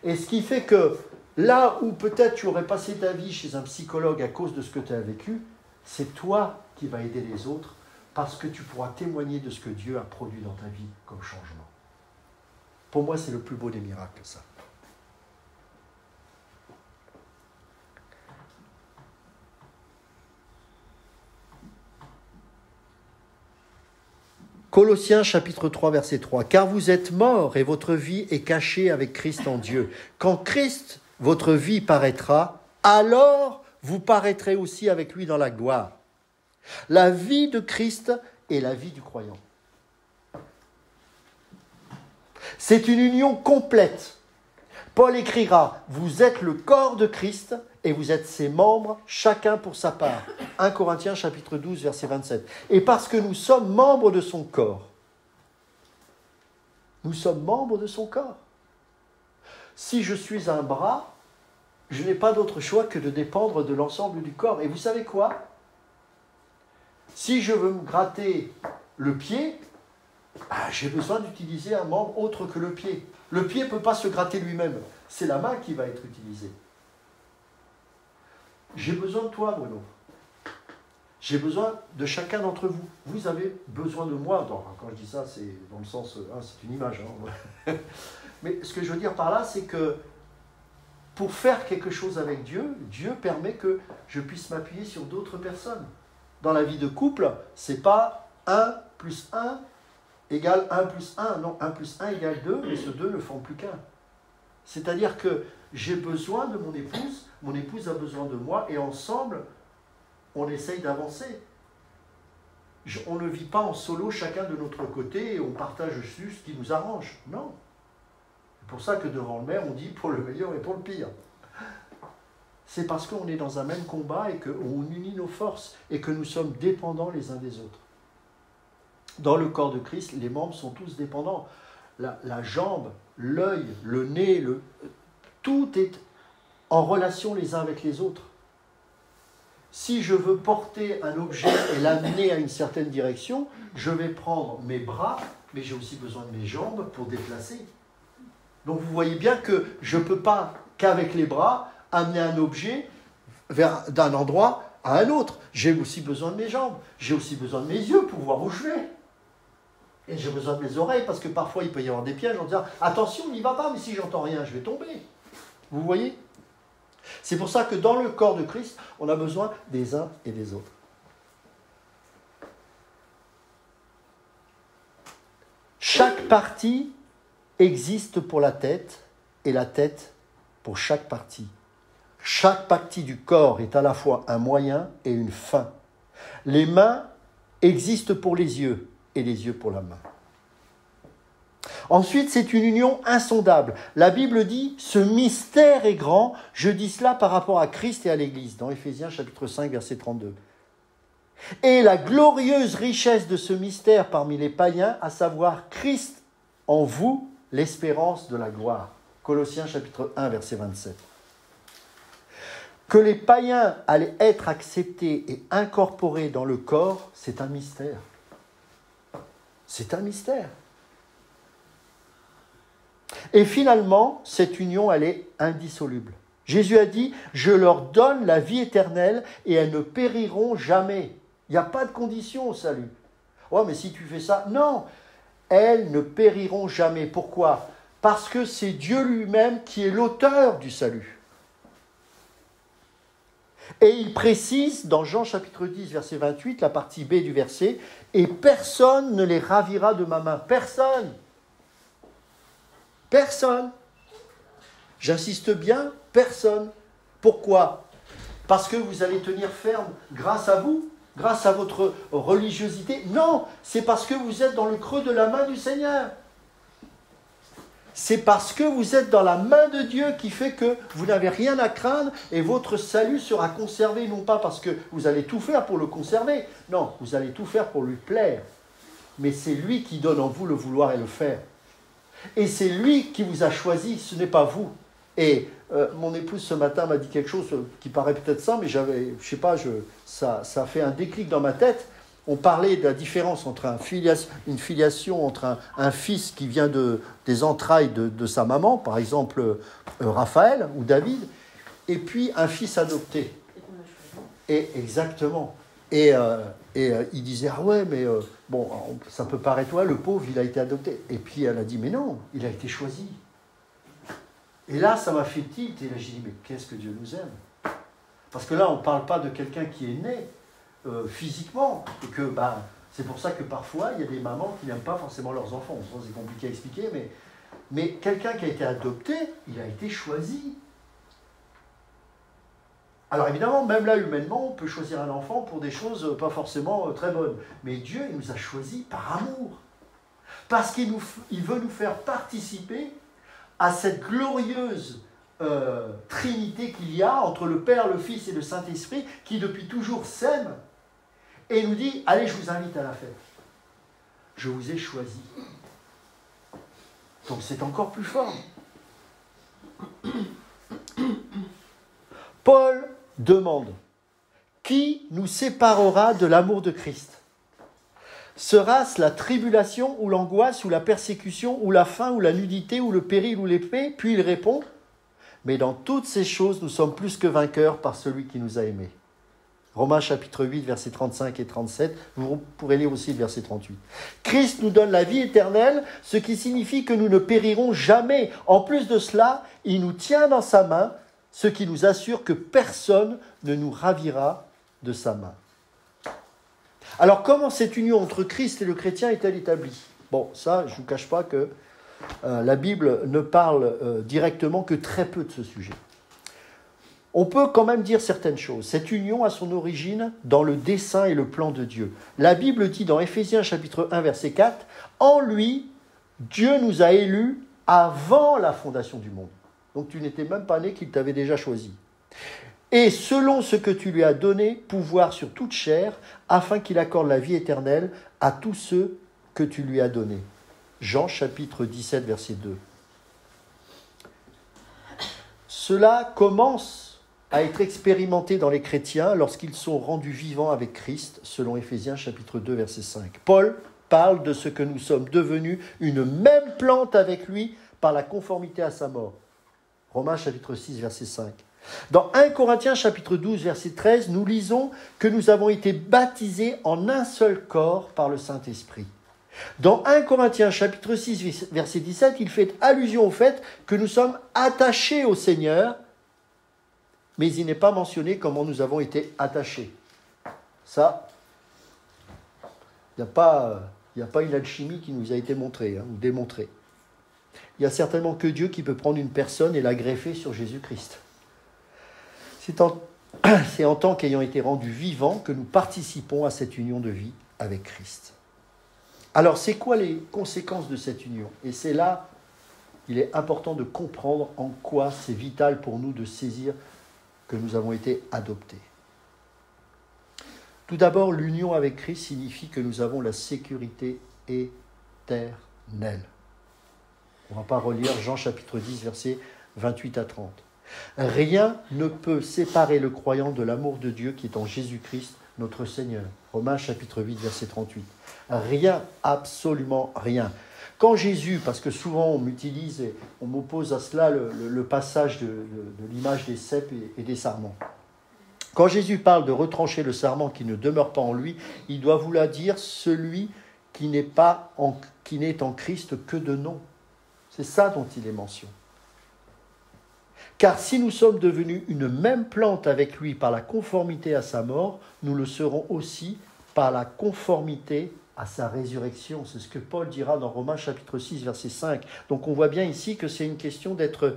Et ce qui fait que là où peut-être tu aurais passé ta vie chez un psychologue à cause de ce que tu as vécu, c'est toi qui vas aider les autres parce que tu pourras témoigner de ce que Dieu a produit dans ta vie comme changement. Pour moi, c'est le plus beau des miracles, ça. Colossiens chapitre 3, verset 3. « Car vous êtes morts et votre vie est cachée avec Christ en Dieu. Quand Christ, votre vie, paraîtra, alors vous paraîtrez aussi avec lui dans la gloire. » La vie de Christ est la vie du croyant. C'est une union complète. Paul écrira, « Vous êtes le corps de Christ et vous êtes ses membres, chacun pour sa part. » 1 Corinthiens chapitre 12, verset 27. Et parce que nous sommes membres de son corps, nous sommes membres de son corps. Si je suis un bras, je n'ai pas d'autre choix que de dépendre de l'ensemble du corps. Et vous savez quoi ? Si je veux me gratter le pied, j'ai besoin d'utiliser un membre autre que le pied. Le pied ne peut pas se gratter lui-même. C'est la main qui va être utilisée. J'ai besoin de toi, Bruno. J'ai besoin de chacun d'entre vous. Vous avez besoin de moi. Quand je dis ça, c'est dans le sens... c'est une image. Mais ce que je veux dire par là, c'est que pour faire quelque chose avec Dieu, Dieu permet que je puisse m'appuyer sur d'autres personnes. Dans la vie de couple, c'est pas 1 plus 1 égale 1 plus 1. Non, 1 plus 1 égale 2, mais ce 2 ne font plus qu'un. C'est-à-dire que j'ai besoin de mon épouse a besoin de moi, et ensemble, on essaye d'avancer. On ne vit pas en solo, chacun de notre côté, et on partage juste ce qui nous arrange. Non. C'est pour ça que devant le maire, on dit pour le meilleur et pour le pire. C'est parce qu'on est dans un même combat et qu'on unit nos forces et que nous sommes dépendants les uns des autres. Dans le corps de Christ, les membres sont tous dépendants. La jambe, l'œil, le nez, tout est en relation les uns avec les autres. Si je veux porter un objet et l'amener à une certaine direction, je vais prendre mes bras, mais j'ai aussi besoin de mes jambes pour déplacer. Donc vous voyez bien que je ne peux pas, qu'avec les bras, amener un objet d'un endroit à un autre. J'ai aussi besoin de mes jambes, j'ai aussi besoin de mes yeux pour voir où je vais. Et j'ai besoin de mes oreilles, parce que parfois il peut y avoir des pièges en disant « Attention, n'y va pas, mais si j'entends rien, je vais tomber. » Vous voyez ? C'est pour ça que dans le corps de Christ, on a besoin des uns et des autres. Chaque partie existe pour la tête, et la tête pour chaque partie. Chaque partie du corps est à la fois un moyen et une fin. Les mains existent pour les yeux, et les yeux pour la main. Ensuite, c'est une union insondable. La Bible dit « Ce mystère est grand ». Je dis cela par rapport à Christ et à l'Église, dans Éphésiens chapitre 5, verset 32. Et la glorieuse richesse de ce mystère parmi les païens, à savoir Christ en vous, l'espérance de la gloire. Colossiens chapitre 1, verset 27. Que les païens allaient être acceptés et incorporés dans le corps, c'est un mystère. C'est un mystère. Et finalement, cette union, elle est indissoluble. Jésus a dit « Je leur donne la vie éternelle et elles ne périront jamais. » Il n'y a pas de condition au salut. « Ouais, mais si tu fais ça... » Non, elles ne périront jamais. Pourquoi ? Parce que c'est Dieu lui-même qui est l'auteur du salut. Et il précise dans Jean chapitre 10, verset 28, la partie B du verset, « Et personne ne les ravira de ma main. » Personne. Personne. J'insiste bien, personne. Pourquoi ? Parce que vous allez tenir ferme grâce à vous, grâce à votre religiosité. Non, c'est parce que vous êtes dans le creux de la main du Seigneur. C'est parce que vous êtes dans la main de Dieu qui fait que vous n'avez rien à craindre et votre salut sera conservé, non pas parce que vous allez tout faire pour le conserver, non, vous allez tout faire pour lui plaire. Mais c'est lui qui donne en vous le vouloir et le faire. Et c'est lui qui vous a choisi, ce n'est pas vous. Et mon épouse ce matin m'a dit quelque chose qui paraît peut-être ça, mais ça a fait un déclic dans ma tête. On parlait de la différence entre une filiation entre un fils qui vient des entrailles de sa maman, par exemple Raphaël ou David, et puis un fils adopté. Et exactement. Et il disait, ah ouais, mais bon, ça peut paraître, ouais, le pauvre, il a été adopté. Et puis elle a dit, mais non, il a été choisi. Et là, ça m'a fait tilt, et là, j'ai dit, mais qu'est-ce que Dieu nous aime ? Parce que là, on ne parle pas de quelqu'un qui est né physiquement, et que c'est pour ça que parfois, il y a des mamans qui n'aiment pas forcément leurs enfants. C'est compliqué à expliquer, mais quelqu'un qui a été adopté, il a été choisi. Alors évidemment, même là, humainement, on peut choisir un enfant pour des choses pas forcément très bonnes. Mais Dieu, il nous a choisis par amour. Parce qu'il veut nous faire participer à cette glorieuse trinité qu'il y a entre le Père, le Fils et le Saint-Esprit, qui depuis toujours s'aiment et nous dit, allez, je vous invite à la fête. Je vous ai choisi. Donc c'est encore plus fort. Paul demande, qui nous séparera de l'amour de Christ ? Sera-ce la tribulation ou l'angoisse ou la persécution ou la faim ou la nudité ou le péril ou l'épée ? Puis il répond, mais dans toutes ces choses, nous sommes plus que vainqueurs par celui qui nous a aimés. Romains chapitre 8, versets 35 et 37, vous pourrez lire aussi le verset 38. Christ nous donne la vie éternelle, ce qui signifie que nous ne périrons jamais. En plus de cela, il nous tient dans sa main, ce qui nous assure que personne ne nous ravira de sa main. Alors, comment cette union entre Christ et le chrétien est-elle établie ? Bon, ça, je ne vous cache pas que la Bible ne parle directement que très peu de ce sujet. On peut quand même dire certaines choses. Cette union a son origine dans le dessein et le plan de Dieu. La Bible dit dans Éphésiens chapitre 1, verset 4, « En lui, Dieu nous a élus avant la fondation du monde. » Donc tu n'étais même pas né qu'il t'avait déjà choisi. « Et selon ce que tu lui as donné, pouvoir sur toute chair, afin qu'il accorde la vie éternelle à tous ceux que tu lui as donnés. » Jean chapitre 17, verset 2. Cela commence à être expérimenté dans les chrétiens lorsqu'ils sont rendus vivants avec Christ, selon Éphésiens chapitre 2, verset 5. Paul parle de ce que nous sommes devenus une même plante avec lui par la conformité à sa mort. Romains chapitre 6, verset 5. Dans 1 Corinthiens chapitre 12, verset 13, nous lisons que nous avons été baptisés en un seul corps par le Saint-Esprit. Dans 1 Corinthiens chapitre 6, verset 17, il fait allusion au fait que nous sommes attachés au Seigneur, mais il n'est pas mentionné comment nous avons été attachés. Ça, il n'y a pas une alchimie qui nous a été montrée ou démontrée. Il n'y a certainement que Dieu qui peut prendre une personne et la greffer sur Jésus-Christ. C'est en tant qu'ayant été rendus vivants que nous participons à cette union de vie avec Christ. Alors, c'est quoi les conséquences de cette union? Et c'est là, il est important de comprendre en quoi c'est vital pour nous de saisir que nous avons été adoptés. Tout d'abord, l'union avec Christ signifie que nous avons la sécurité éternelle. On ne va pas relire Jean chapitre 10, versets 28 à 30. Rien ne peut séparer le croyant de l'amour de Dieu qui est en Jésus-Christ, notre Seigneur. Romains chapitre 8, verset 38. Rien, absolument rien. Quand Jésus, parce que souvent on m'utilise et on m'oppose à cela le passage de l'image des cèpes et des sarments. Quand Jésus parle de retrancher le sarment qui ne demeure pas en lui, il doit vouloir dire celui qui n'est en Christ que de nom. C'est ça dont il est mention. Car si nous sommes devenus une même plante avec lui par la conformité à sa mort, nous le serons aussi par la conformité à sa résurrection. C'est ce que Paul dira dans Romains chapitre 6, verset 5. Donc on voit bien ici que c'est une question d'être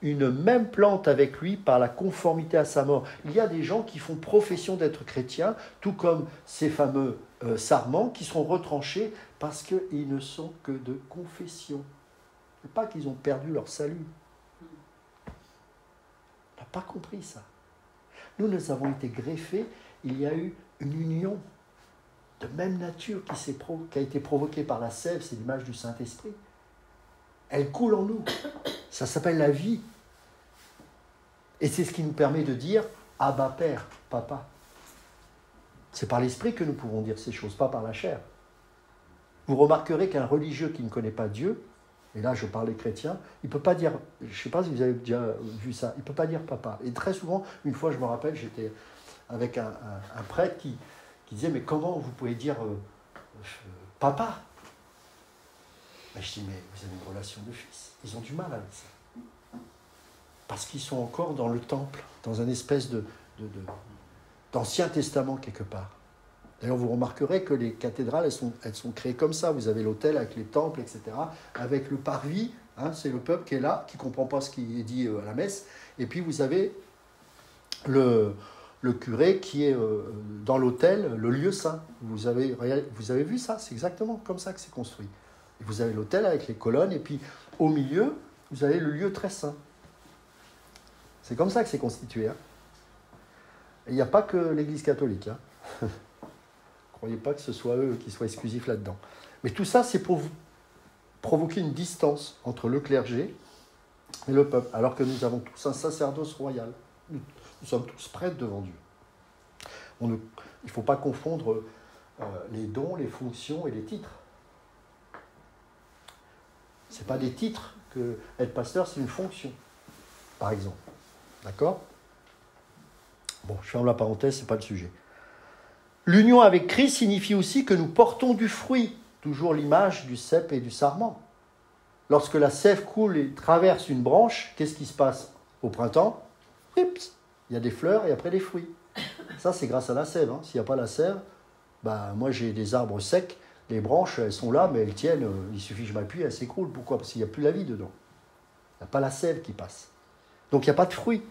une même plante avec lui par la conformité à sa mort. Il y a des gens qui font profession d'être chrétiens, tout comme ces fameux sarments qui seront retranchés parce qu'ils ne sont que de confession. Ce n'est pas qu'ils ont perdu leur salut. On n'a pas compris ça. Nous avons été greffés, il y a eu une union de même nature qui a été provoquée par la sève, c'est l'image du Saint-Esprit. Elle coule en nous. Ça s'appelle la vie. Et c'est ce qui nous permet de dire « Abba Père, Papa ». C'est par l'Esprit que nous pouvons dire ces choses, pas par la chair. Vous remarquerez qu'un religieux qui ne connaît pas Dieu, et là je parle des chrétiens, il ne peut pas dire, je ne sais pas si vous avez déjà vu ça, il ne peut pas dire papa. Et très souvent, une fois je me rappelle, j'étais avec un prêtre qui disait, mais comment vous pouvez dire papa? Ben, je dis, mais vous avez une relation de fils. Ils ont du mal avec ça. Parce qu'ils sont encore dans le temple, dans une espèce d'Ancien Testament quelque part. D'ailleurs, vous remarquerez que les cathédrales, elles sont créées comme ça. Vous avez l'autel avec les temples, etc. Avec le parvis, c'est le peuple qui est là, qui ne comprend pas ce qui est dit à la messe. Et puis, vous avez le curé qui est dans l'autel, le lieu saint. Vous avez vu ça? C'est exactement comme ça que c'est construit. Et vous avez l'autel avec les colonnes, et puis au milieu, vous avez le lieu très saint. C'est comme ça que c'est constitué. Et il n'y a pas que l'Église catholique. Ne croyez pas que ce soit eux qui soient exclusifs là-dedans. Mais tout ça, c'est pour provoquer une distance entre le clergé et le peuple, alors que nous avons tous un sacerdoce royal. Nous sommes tous prêtres devant Dieu. Il ne faut pas confondre les dons, les fonctions et les titres. Ce n'est pas des titres que être pasteur, c'est une fonction, par exemple. D'accord? Bon, je ferme la parenthèse, ce n'est pas le sujet. L'union avec Christ signifie aussi que nous portons du fruit, toujours l'image du cep et du sarment. Lorsque la sève coule et traverse une branche, qu'est-ce qui se passe au printemps? Oups, il y a des fleurs et après des fruits. Ça, c'est grâce à la sève. S'il n'y a pas la sève, moi j'ai des arbres secs, les branches, elles sont là, mais elles tiennent, il suffit que je m'appuie, elles s'écroulent. Pourquoi? Parce qu'il n'y a plus la vie dedans. Il n'y a pas la sève qui passe. Donc il n'y a pas de fruit.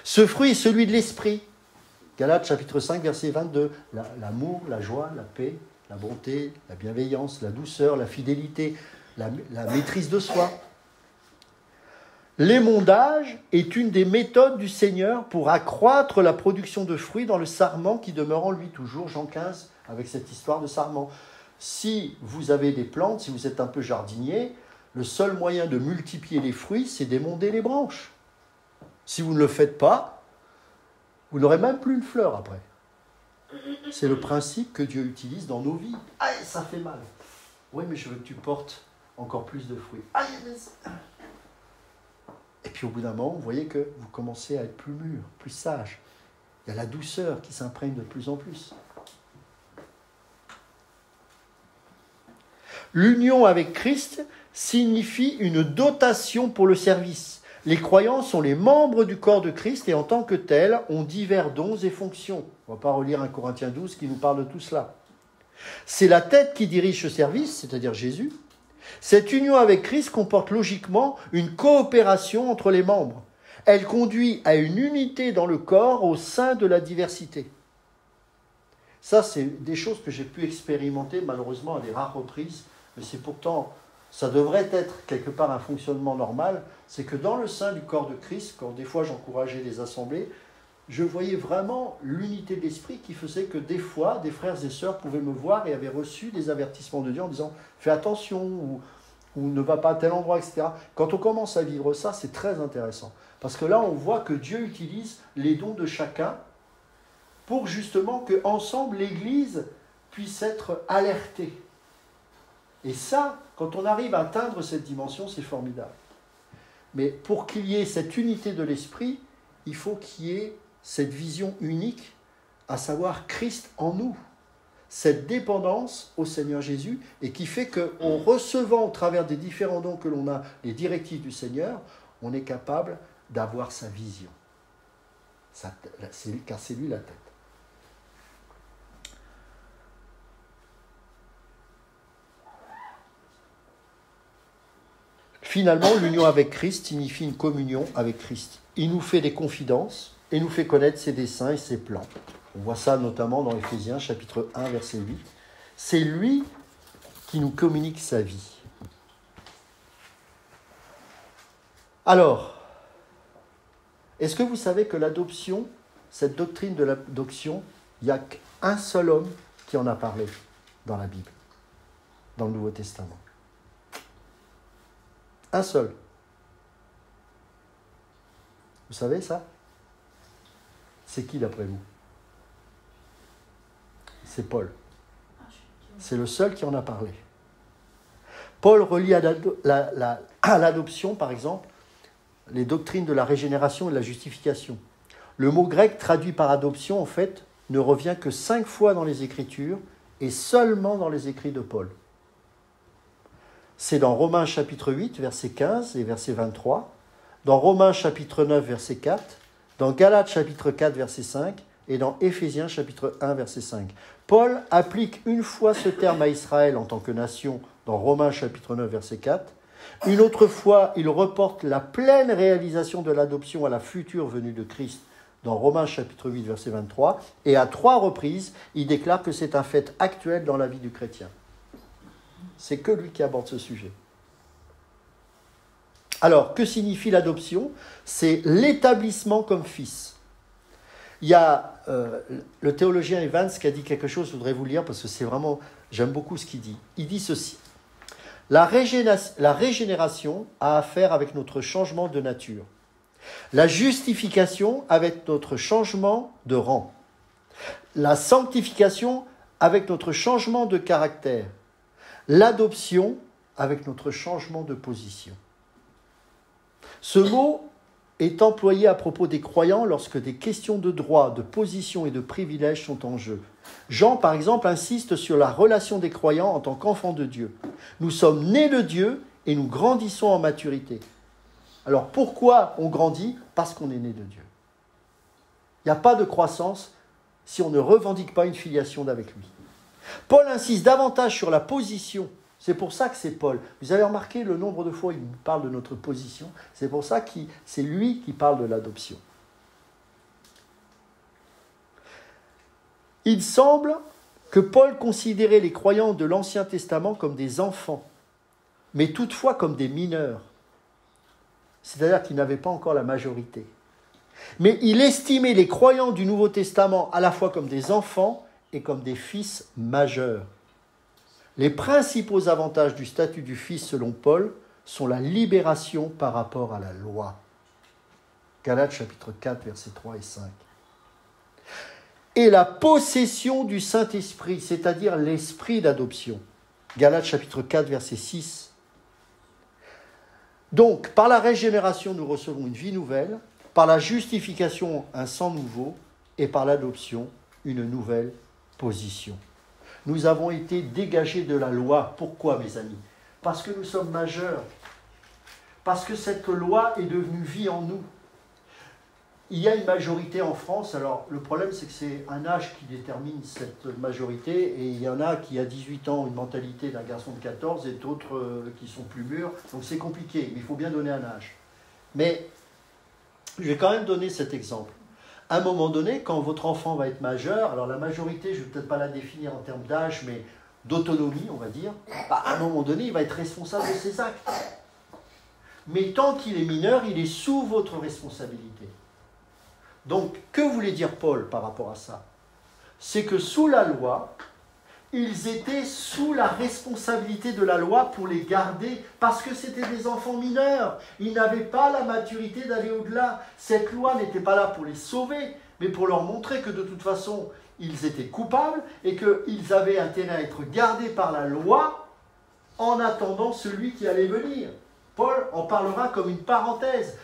Ce fruit est celui de l'esprit. Galates chapitre 5, verset 22. L'amour, la joie, la paix, la bonté, la bienveillance, la douceur, la fidélité, la maîtrise de soi. L'émondage est une des méthodes du Seigneur pour accroître la production de fruits dans le sarment qui demeure en lui. Toujours Jean 15, avec cette histoire de sarment. Si vous avez des plantes, si vous êtes un peu jardinier, le seul moyen de multiplier les fruits, c'est d'émonder les branches. Si vous ne le faites pas, vous n'aurez même plus une fleur après. C'est le principe que Dieu utilise dans nos vies. Ah, ça fait mal. Oui, mais je veux que tu portes encore plus de fruits. Aïe, et puis au bout d'un moment, vous voyez que vous commencez à être plus mûr, plus sage. Il y a la douceur qui s'imprègne de plus en plus. L'union avec Christ signifie une dotation pour le service. Les croyants sont les membres du corps de Christ et en tant que tels ont divers dons et fonctions. On ne va pas relire 1 Corinthiens 12 qui nous parle de tout cela. C'est la tête qui dirige ce service, c'est-à-dire Jésus. Cette union avec Christ comporte logiquement une coopération entre les membres. Elle conduit à une unité dans le corps au sein de la diversité. Ça, c'est des choses que j'ai pu expérimenter malheureusement à des rares reprises, mais c'est pourtant, ça devrait être quelque part un fonctionnement normal, c'est que dans le sein du corps de Christ, quand des fois j'encourageais les assemblées, je voyais vraiment l'unité de l'esprit qui faisait que des fois, des frères et sœurs pouvaient me voir et avaient reçu des avertissements de Dieu en disant « fais attention » ou ne va pas à tel endroit, etc. Quand on commence à vivre ça, c'est très intéressant. Parce que là, on voit que Dieu utilise les dons de chacun pour justement qu'ensemble, l'Église puisse être alertée. Et ça, quand on arrive à atteindre cette dimension, c'est formidable. Mais pour qu'il y ait cette unité de l'esprit, il faut qu'il y ait cette vision unique, à savoir Christ en nous. Cette dépendance au Seigneur Jésus, et qui fait qu'en recevant au travers des différents dons que l'on a, les directives du Seigneur, on est capable d'avoir sa vision. Car c'est lui la tête. Finalement, l'union avec Christ signifie une communion avec Christ. Il nous fait des confidences et nous fait connaître ses desseins et ses plans. On voit ça notamment dans Éphésiens, chapitre 1, verset 8. C'est lui qui nous communique sa vie. Alors, est-ce que vous savez que l'adoption, cette doctrine de l'adoption, il n'y a qu'un seul homme qui en a parlé dans la Bible, dans le Nouveau Testament? Un seul. Vous savez ça? C'est qui d'après vous? C'est Paul. C'est le seul qui en a parlé. Paul relie à l'adoption, par exemple, les doctrines de la régénération et de la justification. Le mot grec traduit par adoption, en fait, ne revient que 5 fois dans les Écritures et seulement dans les écrits de Paul. C'est dans Romains chapitre 8, verset 15 et verset 23, dans Romains chapitre 9, verset 4, dans Galates chapitre 4, verset 5, et dans Éphésiens chapitre 1, verset 5. Paul applique une fois ce terme à Israël en tant que nation dans Romains chapitre 9, verset 4. Une autre fois, il reporte la pleine réalisation de l'adoption à la future venue de Christ dans Romains chapitre 8, verset 23. Et à 3 reprises, il déclare que c'est un fait actuel dans la vie du chrétien. C'est que lui qui aborde ce sujet. Alors, que signifie l'adoption? C'est l'établissement comme fils. Il y a le théologien Evans qui a dit quelque chose, je voudrais vous lire parce que c'est vraiment, j'aime beaucoup ce qu'il dit. Il dit ceci: la régénération a affaire avec notre changement de nature. La justification avec notre changement de rang. La sanctification avec notre changement de caractère. L'adoption avec notre changement de position. Ce mot est employé à propos des croyants lorsque des questions de droit, de position et de privilèges sont en jeu. Jean, par exemple, insiste sur la relation des croyants en tant qu'enfants de Dieu. Nous sommes nés de Dieu et nous grandissons en maturité. Alors pourquoi on grandit? Parce qu'on est né de Dieu. Il n'y a pas de croissance si on ne revendique pas une filiation avec lui. Paul insiste davantage sur la position. C'est pour ça que c'est Paul. Vous avez remarqué le nombre de fois où il parle de notre position. C'est pour ça que c'est lui qui parle de l'adoption. Il semble que Paul considérait les croyants de l'Ancien Testament comme des enfants, mais toutefois comme des mineurs. C'est-à-dire qu'ils n'avaient pas encore la majorité. Mais il estimait les croyants du Nouveau Testament à la fois comme des enfants et comme des fils majeurs. Les principaux avantages du statut du fils, selon Paul, sont la libération par rapport à la loi. Galates chapitre 4, versets 3 et 5. Et la possession du Saint-Esprit, c'est-à-dire l'esprit d'adoption. Galates chapitre 4, verset 6. Donc, par la régénération, nous recevons une vie nouvelle, par la justification, un sang nouveau, et par l'adoption, une nouvelle position. Nous avons été dégagés de la loi. Pourquoi, mes amis? Parce que nous sommes majeurs. Parce que cette loi est devenue vie en nous. Il y a une majorité en France. Alors, le problème, c'est que c'est un âge qui détermine cette majorité. Et il y en a qui, à 18 ans, ont une mentalité d'un garçon de 14 et d'autres qui sont plus mûrs. Donc, c'est compliqué. Mais il faut bien donner un âge. Mais je vais quand même donner cet exemple. À un moment donné, quand votre enfant va être majeur, alors la majorité, je ne vais peut-être pas la définir en termes d'âge, mais d'autonomie, on va dire, à un moment donné, il va être responsable de ses actes. Mais tant qu'il est mineur, il est sous votre responsabilité. Donc, que voulait dire Paul par rapport à ça? C'est que sous la loi, ils étaient sous la responsabilité de la loi pour les garder, parce que c'était des enfants mineurs. Ils n'avaient pas la maturité d'aller au-delà. Cette loi n'était pas là pour les sauver, mais pour leur montrer que de toute façon, ils étaient coupables et qu'ils avaient intérêt à être gardés par la loi en attendant celui qui allait venir. Paul en parlera comme une parenthèse.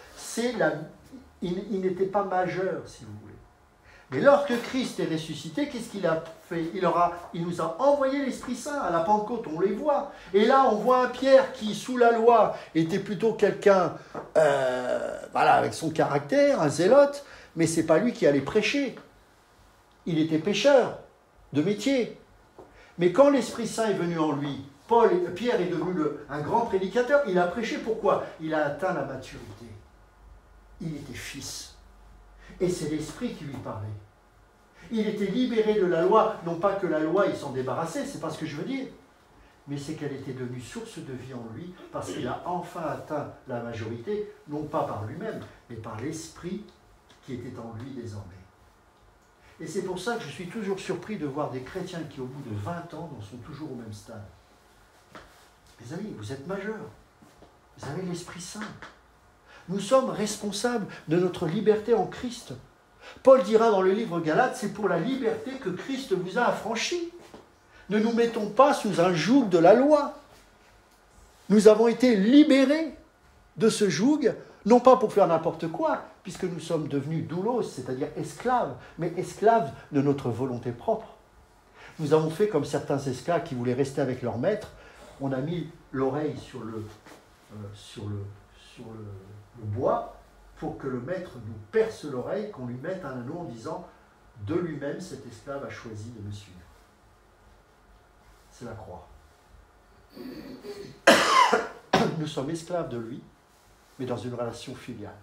Il n'était pas majeur, si vous voulez. Mais lorsque Christ est ressuscité, qu'est-ce qu'il a fait? Il nous a envoyé l'Esprit Saint. À la Pentecôte, on les voit. Et là, on voit un Pierre qui, sous la loi, était plutôt quelqu'un avec son caractère, un zélote, mais ce n'est pas lui qui allait prêcher. Il était pécheur de métier. Mais quand l'Esprit Saint est venu en lui, Pierre est devenu un grand prédicateur. Il a prêché. Pourquoi? Il a atteint la maturité. Il était fils. Et c'est l'Esprit qui lui parlait. Il était libéré de la loi, non pas que la loi, il s'en débarrassait, c'est pas ce que je veux dire, mais c'est qu'elle était devenue source de vie en lui, parce qu'il a enfin atteint la majorité, non pas par lui-même, mais par l'Esprit qui était en lui désormais. Et c'est pour ça que je suis toujours surpris de voir des chrétiens qui, au bout de 20 ans, en sont toujours au même stade. Mes amis, vous êtes majeurs, vous avez l'Esprit Saint. Nous sommes responsables de notre liberté en Christ. Paul dira dans le livre Galates, c'est pour la liberté que Christ vous a affranchis. Ne nous mettons pas sous un joug de la loi. Nous avons été libérés de ce joug, non pas pour faire n'importe quoi, puisque nous sommes devenus doulos, c'est-à-dire esclaves, mais esclaves de notre volonté propre. Nous avons fait comme certains esclaves qui voulaient rester avec leur maître. On a mis l'oreille sur le bois pour que le maître nous perce l'oreille, qu'on lui mette un anneau en disant « De lui-même, cet esclave a choisi de me suivre. » C'est la croix. Nous sommes esclaves de lui, mais dans une relation filiale.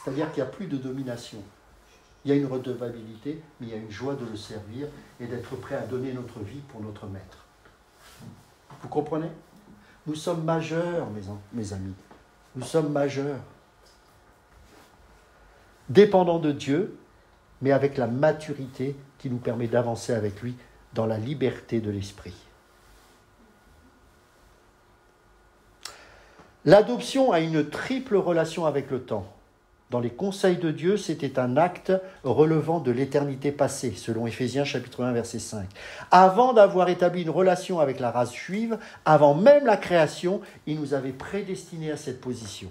C'est-à-dire qu'il n'y a plus de domination. Il y a une redevabilité, mais il y a une joie de le servir et d'être prêt à donner notre vie pour notre maître. Vous comprenez? Nous sommes majeurs, mes amis. Nous sommes majeurs. Dépendants de Dieu, mais avec la maturité qui nous permet d'avancer avec lui dans la liberté de l'esprit. L'adoption a une triple relation avec le temps. Dans les conseils de Dieu, c'était un acte relevant de l'éternité passée, selon Éphésiens chapitre 1, verset 5. Avant d'avoir établi une relation avec la race juive, avant même la création, il nous avait prédestinés à cette position.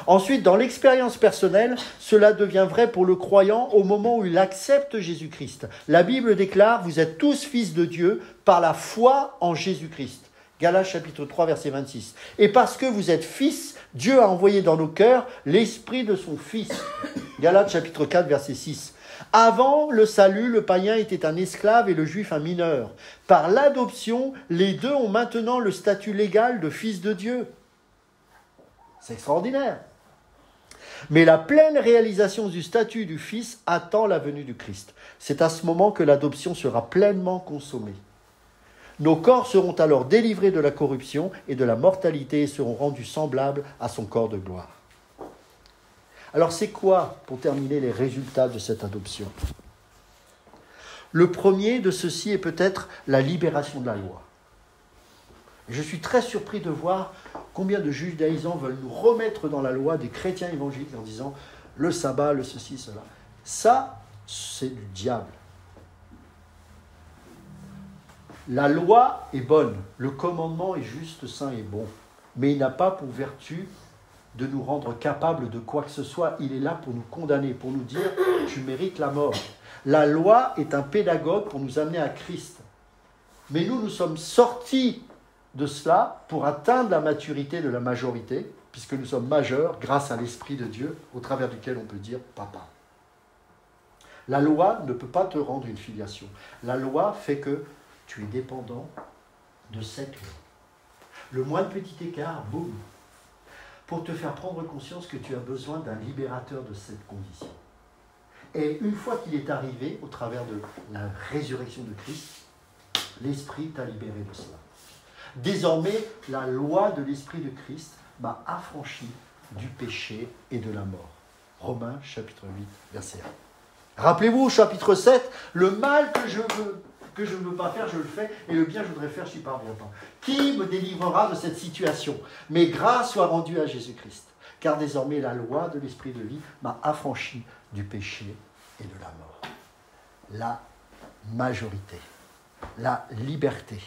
Ensuite, dans l'expérience personnelle, cela devient vrai pour le croyant au moment où il accepte Jésus-Christ. La Bible déclare « Vous êtes tous fils de Dieu par la foi en Jésus-Christ ». Galates chapitre 3, verset 26. Et parce que vous êtes fils, Dieu a envoyé dans nos cœurs l'esprit de son Fils. Galates chapitre 4, verset 6. Avant le salut, le païen était un esclave et le juif un mineur. Par l'adoption, les deux ont maintenant le statut légal de fils de Dieu. C'est extraordinaire. Mais la pleine réalisation du statut du Fils attend la venue du Christ. C'est à ce moment que l'adoption sera pleinement consommée. Nos corps seront alors délivrés de la corruption et de la mortalité et seront rendus semblables à son corps de gloire. Alors c'est quoi, pour terminer, les résultats de cette adoption? Le premier de ceci est peut-être la libération de la loi. Je suis très surpris de voir combien de judaïsants veulent nous remettre dans la loi des chrétiens évangéliques en disant le sabbat, le ceci, cela. Ça, c'est du diable. La loi est bonne, le commandement est juste, saint et bon. mais il n'a pas pour vertu de nous rendre capables de quoi que ce soit. Il est là pour nous condamner, pour nous dire « tu mérites la mort ». La loi est un pédagogue pour nous amener à Christ. Mais nous sommes sortis de cela pour atteindre la maturité de la majorité, puisque nous sommes majeurs grâce à l'Esprit de Dieu, au travers duquel on peut dire « papa ». La loi ne peut pas te rendre une filiation. La loi fait que tu es dépendant de cette loi. Le moindre petit écart, boum, pour te faire prendre conscience que tu as besoin d'un libérateur de cette condition. Et une fois qu'il est arrivé, au travers de la résurrection de Christ, l'Esprit t'a libéré de cela. Désormais, la loi de l'Esprit de Christ m'a affranchi du péché et de la mort. Romains chapitre 8, verset 1. Rappelez-vous au chapitre 7, le mal que je ne veux pas faire, je le fais, et le bien je voudrais faire, je n'y parviens pas. Qui me délivrera de cette situation? Mais grâce soit rendue à Jésus-Christ, car désormais la loi de l'Esprit de vie m'a affranchi du péché et de la mort. La majorité, la liberté.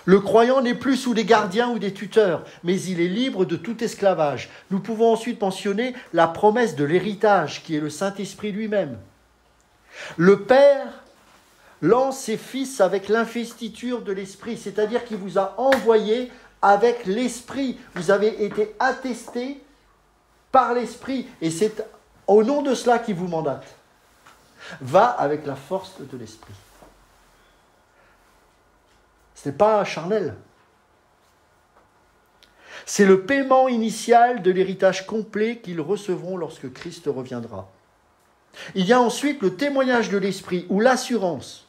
Le croyant n'est plus sous des gardiens ou des tuteurs, mais il est libre de tout esclavage. Nous pouvons ensuite mentionner la promesse de l'héritage, qui est le Saint-Esprit lui-même. Le Père lance ses fils avec l'investiture de l'Esprit, c'est-à-dire qu'il vous a envoyé avec l'Esprit. Vous avez été attestés par l'Esprit, et c'est au nom de cela qu'il vous mandate. Va avec la force de l'Esprit. Ce n'est pas charnel. C'est le paiement initial de l'héritage complet qu'ils recevront lorsque Christ reviendra. Il y a ensuite le témoignage de l'Esprit ou l'assurance.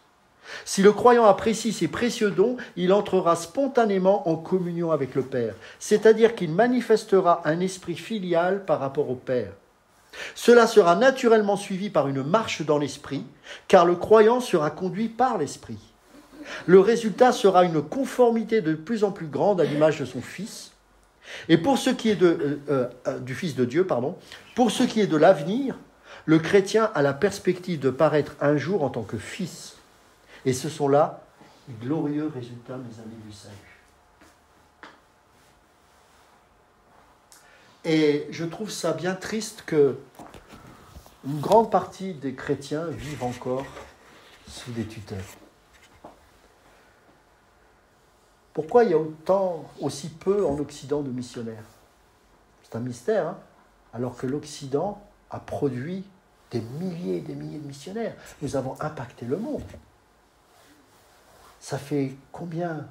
Si le croyant apprécie ces précieux dons, il entrera spontanément en communion avec le Père, c'est-à-dire qu'il manifestera un esprit filial par rapport au Père. Cela sera naturellement suivi par une marche dans l'Esprit, car le croyant sera conduit par l'Esprit. Le résultat sera une conformité de plus en plus grande à l'image de son Fils. Et pour ce qui est du Fils de Dieu, pour ce qui est de l'avenir, le chrétien a la perspective de paraître un jour en tant que fils. Et ce sont là les glorieux résultats, mes amis, du salut. Et je trouve ça bien triste que une grande partie des chrétiens vivent encore sous des tuteurs. Pourquoi il y a aussi peu en Occident de missionnaires? C'est un mystère, hein, alors que l'Occident a produit des milliers et des milliers de missionnaires. Nous avons impacté le monde. Ça fait combien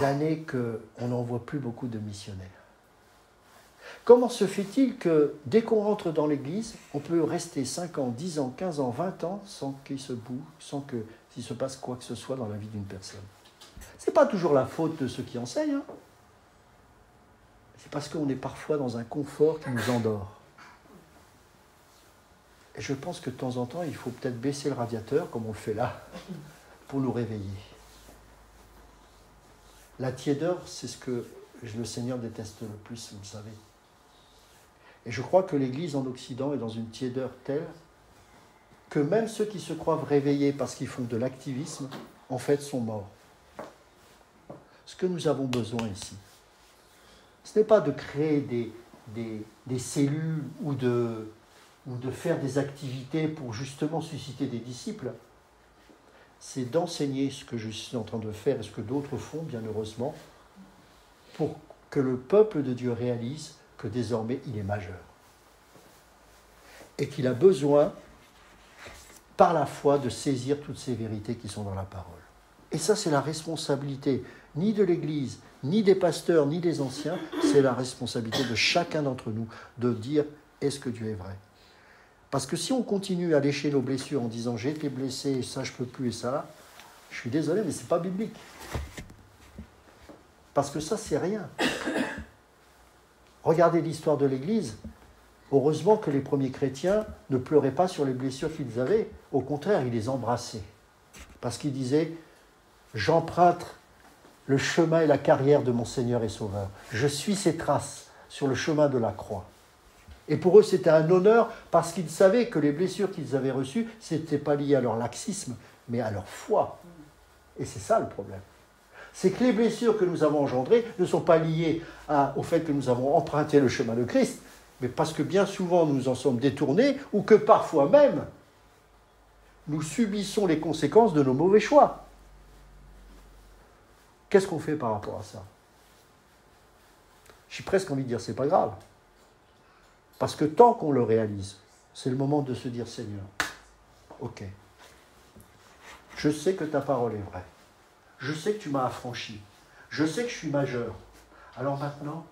d'années qu'on n'en voit plus beaucoup de missionnaires? Comment se fait-il que dès qu'on rentre dans l'église, on peut rester 5 ans, 10 ans, 15 ans, 20 ans sans qu'il se bouge, sans qu'il se passe quoi que ce soit dans la vie d'une personne? Ce n'est pas toujours la faute de ceux qui enseignent. Hein. C'est parce qu'on est parfois dans un confort qui nous endort. Et je pense que de temps en temps, il faut peut-être baisser le radiateur, comme on le fait là, pour nous réveiller. La tiédeur, c'est ce que le Seigneur déteste le plus, vous le savez. Et je crois que l'Église en Occident est dans une tiédeur telle que même ceux qui se croient réveillés parce qu'ils font de l'activisme, en fait, sont morts. Ce que nous avons besoin ici, ce n'est pas de créer des cellules ou de faire des activités pour justement susciter des disciples. C'est d'enseigner ce que je suis en train de faire et ce que d'autres font, bien heureusement, pour que le peuple de Dieu réalise que désormais il est majeur. Et qu'il a besoin, par la foi, de saisir toutes ces vérités qui sont dans la parole. Et ça, c'est la responsabilité ni de l'Église, ni des pasteurs, ni des anciens, c'est la responsabilité de chacun d'entre nous de dire « est-ce que Dieu est vrai ?» Parce que si on continue à lécher nos blessures en disant « j'ai été blessé, ça je peux plus et ça là », je suis désolé, mais ce n'est pas biblique. Parce que ça, c'est rien. Regardez l'histoire de l'Église. Heureusement que les premiers chrétiens ne pleuraient pas sur les blessures qu'ils avaient. Au contraire, ils les embrassaient. Parce qu'ils disaient « j'emprunte le chemin et la carrière de mon Seigneur et Sauveur. Je suis ses traces sur le chemin de la croix. » Et pour eux, c'était un honneur parce qu'ils savaient que les blessures qu'ils avaient reçues, ce n'était pas lié à leur laxisme, mais à leur foi. Et c'est ça le problème. C'est que les blessures que nous avons engendrées ne sont pas liées au fait que nous avons emprunté le chemin de Christ, mais parce que bien souvent nous nous en sommes détournés, ou que parfois même nous subissons les conséquences de nos mauvais choix. Qu'est-ce qu'on fait par rapport à ça? J'ai presque envie de dire, c'est pas grave. Parce que tant qu'on le réalise, c'est le moment de se dire, Seigneur, ok, je sais que ta parole est vraie. Je sais que tu m'as affranchi. Je sais que je suis majeur. Alors maintenant,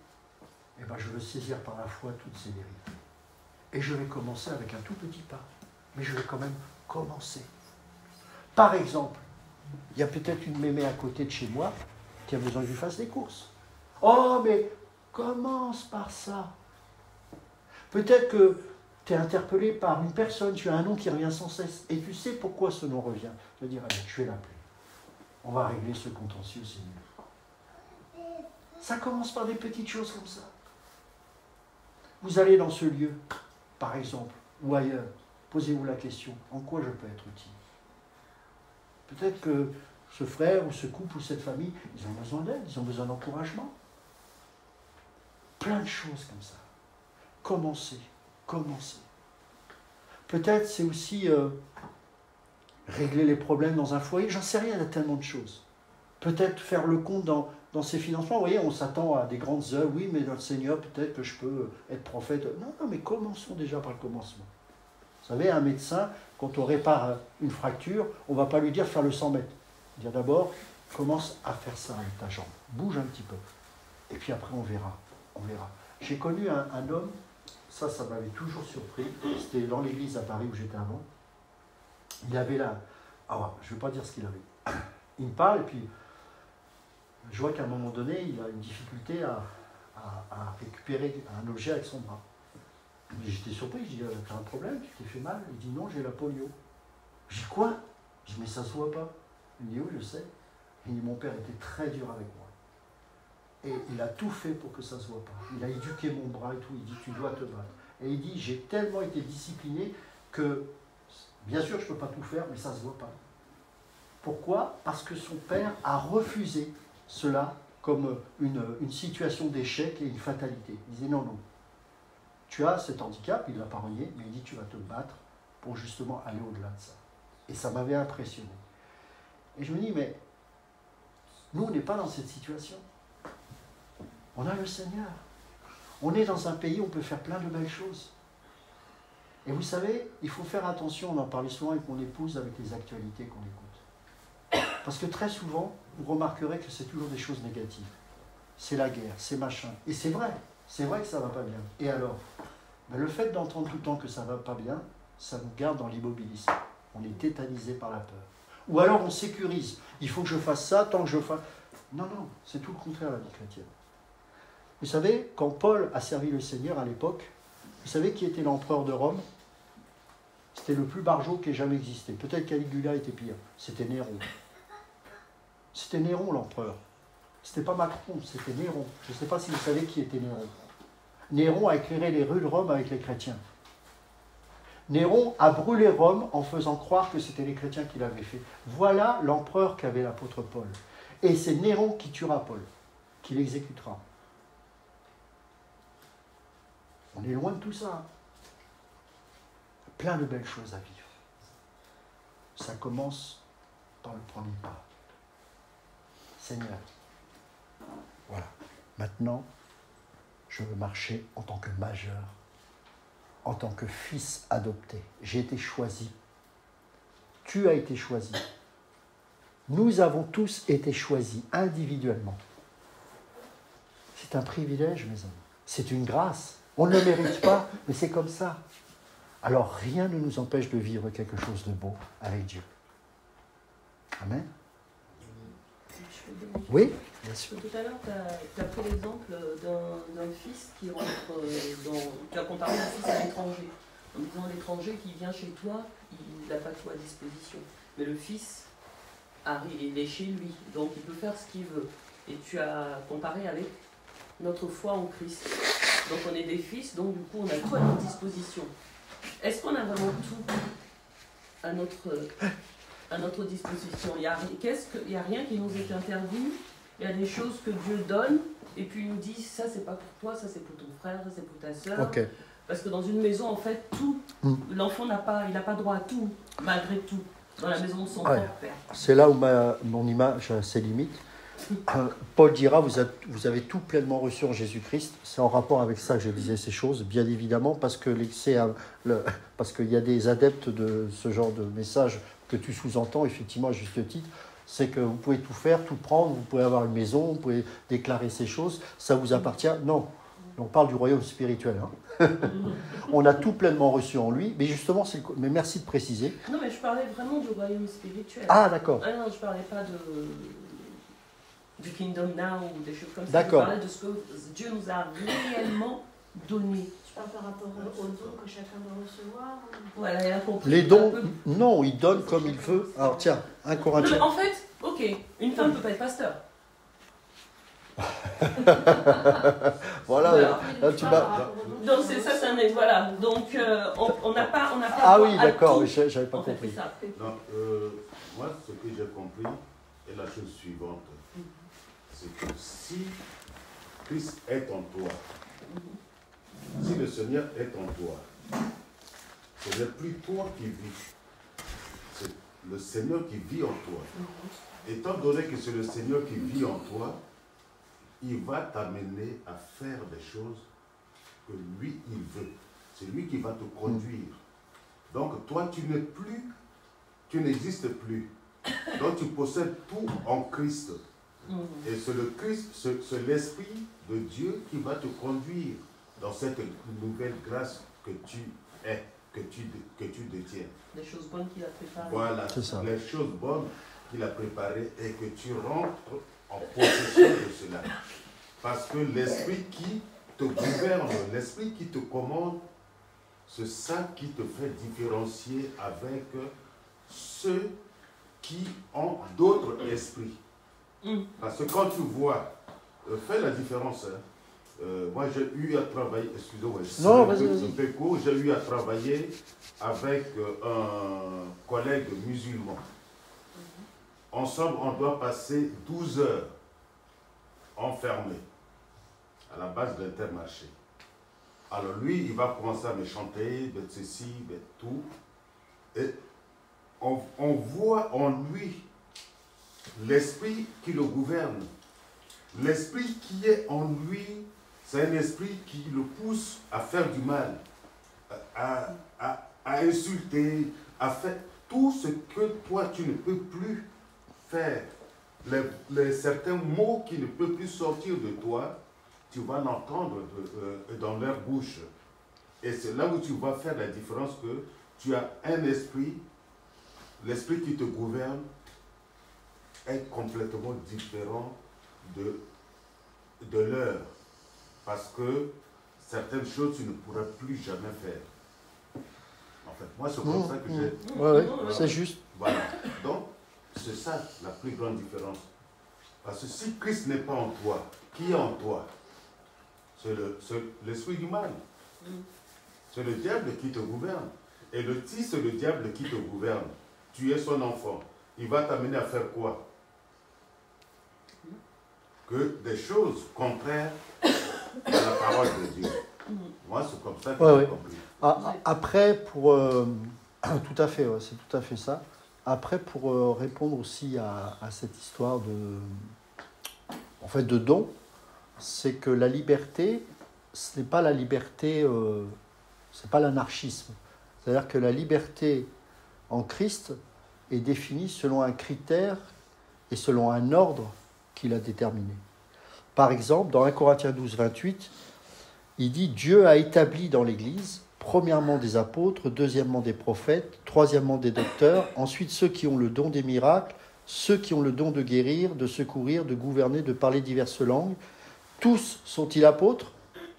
je veux saisir par la foi toutes ces vérités. Et je vais commencer avec un tout petit pas. Mais je vais quand même commencer. Par exemple, il y a peut-être une mémé à côté de chez moi qui a besoin que je lui fasse des courses. Oh, mais commence par ça. Peut-être que tu es interpellé par une personne, tu as un nom qui revient sans cesse, et tu sais pourquoi ce nom revient. Tu vas dire, allez, je vais l'appeler. On va régler ce contentieux, Seigneur. Ça commence par des petites choses comme ça. Vous allez dans ce lieu, par exemple, ou ailleurs, posez-vous la question, en quoi je peux être utile? Peut-être que ce frère ou ce couple ou cette famille, ils ont besoin d'aide, ils ont besoin d'encouragement. Plein de choses comme ça. Commencez. Peut-être c'est aussi régler les problèmes dans un foyer, j'en sais rien, il y a tellement de choses. Peut-être faire le compte dans ses financements. Vous voyez, on s'attend à des grandes œuvres, oui, mais notre Seigneur, peut-être que je peux être prophète. Non, mais commençons déjà par le commencement. Vous savez, un médecin, quand on répare une fracture, on ne va pas lui dire faire le 100 mètres. Dire d'abord, commence à faire ça avec ta jambe. Bouge un petit peu. Et puis après, on verra. J'ai connu un homme, ça m'avait toujours surpris. C'était dans l'église à Paris où j'étais avant. Il avait là, je ne vais pas dire ce qu'il avait. Il me parle et puis je vois qu'à un moment donné, il a une difficulté à récupérer un objet avec son bras. J'étais surpris, je dis, t'as un problème, tu t'es fait mal? Il dit, non, j'ai la polio. Je dis, quoi? Je dis, mais ça se voit pas. Il me dit, oui, je sais. Il dit, mon père était très dur avec moi. Et il a tout fait pour que ça ne se voit pas. Il a éduqué mon bras et tout. Il dit, tu dois te battre. Et il dit, j'ai tellement été discipliné que, bien sûr, je ne peux pas tout faire, mais ça ne se voit pas. Pourquoi? Parce que son père a refusé cela comme une situation d'échec et une fatalité. Il disait, non, tu as cet handicap, il ne l'a pas renié, mais il dit, tu vas te battre pour justement aller au-delà de ça. Et ça m'avait impressionné. Et je me dis, mais nous, on n'est pas dans cette situation. On a le Seigneur. On est dans un pays où on peut faire plein de belles choses. Et vous savez, il faut faire attention, on en parlait souvent avec mon épouse, avec les actualités qu'on écoute. Parce que très souvent, vous remarquerez que c'est toujours des choses négatives. C'est la guerre, c'est machin. Et c'est vrai que ça ne va pas bien. Et alors, le fait d'entendre tout le temps que ça ne va pas bien, ça nous garde dans l'immobilisme. On est tétanisé par la peur. Ou alors on sécurise. Il faut que je fasse ça tant que je fasse... Non, c'est tout le contraire, la vie chrétienne. Vous savez, quand Paul a servi le Seigneur à l'époque, vous savez qui était l'empereur de Rome? C'était le plus barjot qui ait jamais existé. Peut-être Caligula était pire. C'était Néron. C'était Néron l'empereur. C'était pas Macron, c'était Néron. Je ne sais pas si vous savez qui était Néron. Néron a éclairé les rues de Rome avec les chrétiens. Néron a brûlé Rome en faisant croire que c'était les chrétiens qui l'avaient fait. Voilà l'empereur qu'avait l'apôtre Paul. Et c'est Néron qui tuera Paul, qui l'exécutera. On est loin de tout ça. Plein de belles choses à vivre. Ça commence par le premier pas. Seigneur, voilà. Maintenant, je veux marcher en tant que majeur, en tant que fils adopté. J'ai été choisi. Tu as été choisi. Nous avons tous été choisis individuellement. C'est un privilège, mes amis. C'est une grâce. On ne le mérite pas, mais c'est comme ça. Alors rien ne nous empêche de vivre quelque chose de beau avec Dieu. Amen. Oui, bien sûr. Tout à l'heure, tu as pris l'exemple d'un fils qui rentre tu as comparé un fils à l'étranger. En disant l'étranger qui vient chez toi, il n'a pas tout à disposition. Mais le fils arrive, il est chez lui, donc il peut faire ce qu'il veut. Et tu as comparé avec notre foi en Christ. Donc on est des fils, donc du coup on a tout à notre disposition. Est-ce qu'on a vraiment tout à notre... à notre disposition. Il n'y a rien qui nous est interdit. Il y a des choses que Dieu donne, et puis il nous dit, ça c'est pas pour toi, ça c'est pour ton frère, ça c'est pour ta soeur. Ok. Parce que dans une maison, en fait, tout, l'enfant n'a pas droit à tout, malgré tout, dans la maison de son propre père. C'est là où mon image a ses limites. Paul dira, vous avez tout pleinement reçu en Jésus-Christ. C'est en rapport avec ça que je disais ces choses, bien évidemment, parce qu'il y a des adeptes de ce genre de message que tu sous-entends, effectivement, à juste titre. C'est que vous pouvez tout faire, tout prendre, vous pouvez avoir une maison, vous pouvez déclarer ces choses, ça vous appartient. Non, on parle du royaume spirituel. Hein. On a tout pleinement reçu en lui, mais justement, mais merci de préciser. Non, mais je parlais vraiment du royaume spirituel. Ah, d'accord. Ah non, je ne parlais pas du Kingdom Now ou des choses comme ça. D'accord. Je parlais de ce que Dieu nous a réellement donné. Je parle par rapport aux dons que chacun doit recevoir. Voilà, il a compris. Les dons, non, il donne comme il veut. Alors tiens, 1 Corinthiens. En fait, ok, une femme ne peut pas être pasteur. Voilà, là, tu m'as... Donc c'est ça, c'est un voilà. Donc on n'a pas. Ah oui, d'accord, j'avais pas compris. Non, moi, ce que j'ai compris est la chose suivante. C'est que si Christ est en toi, si le Seigneur est en toi, ce n'est plus toi qui vis, c'est le Seigneur qui vit en toi. Étant donné que c'est le Seigneur qui vit en toi, il va t'amener à faire des choses que lui, il veut. C'est lui qui va te conduire. Donc toi, tu n'existes plus. Donc tu possèdes tout en Christ. Et c'est le Christ, c'est l'Esprit de Dieu qui va te conduire dans cette nouvelle grâce que tu es, que tu détiens. Les choses bonnes qu'il a préparées. Voilà, c'est ça. Les choses bonnes qu'il a préparées et que tu rentres en possession de cela. Parce que l'Esprit qui te gouverne, l'Esprit qui te commande, c'est ça qui te fait différencier avec ceux qui ont d'autres esprits. Parce que quand tu vois, fais la différence. Moi, j'ai eu à travailler, excusez-moi, j'ai eu à travailler avec un collègue musulman. Ensemble, on doit passer 12 heures enfermés à la base de l'Intermarché. Alors lui, il va commencer à me chanter, ceci, tout. Et on voit en lui l'esprit qui le gouverne. L'esprit qui est en lui, c'est un esprit qui le pousse à faire du mal, à insulter, à faire tout ce que toi tu ne peux plus faire. Certains mots qui ne peuvent plus sortir de toi, tu vas l'entendre dans leur bouche. Et c'est là où tu vas faire la différence que tu as un esprit, l'esprit qui te gouverne est complètement différent de leur. Parce que certaines choses, tu ne pourras plus jamais faire. En fait, moi, c'est comme ça que j'ai... Ouais, c'est juste. Voilà. Donc, c'est ça la plus grande différence. Parce que si Christ n'est pas en toi, qui est en toi? C'est l'esprit du mal. C'est le diable qui te gouverne. Et si c'est le diable qui te gouverne, tu es son enfant, il va t'amener à faire quoi? Que des choses contraires à la parole de Dieu. Moi, c'est comme ça que j'ai compris. Après, tout à fait, c'est tout à fait ça. Après, pour répondre aussi à cette histoire de don, c'est que la liberté, ce n'est pas la liberté, c'est pas l'anarchisme. C'est-à-dire que la liberté en Christ est définie selon un critère et selon un ordre qu'il a déterminé. Par exemple, dans 1 Corinthiens 12, 28, il dit « Dieu a établi dans l'Église, premièrement des apôtres, deuxièmement des prophètes, troisièmement des docteurs, ensuite ceux qui ont le don des miracles, ceux qui ont le don de guérir, de secourir, de gouverner, de parler diverses langues. Tous sont-ils apôtres?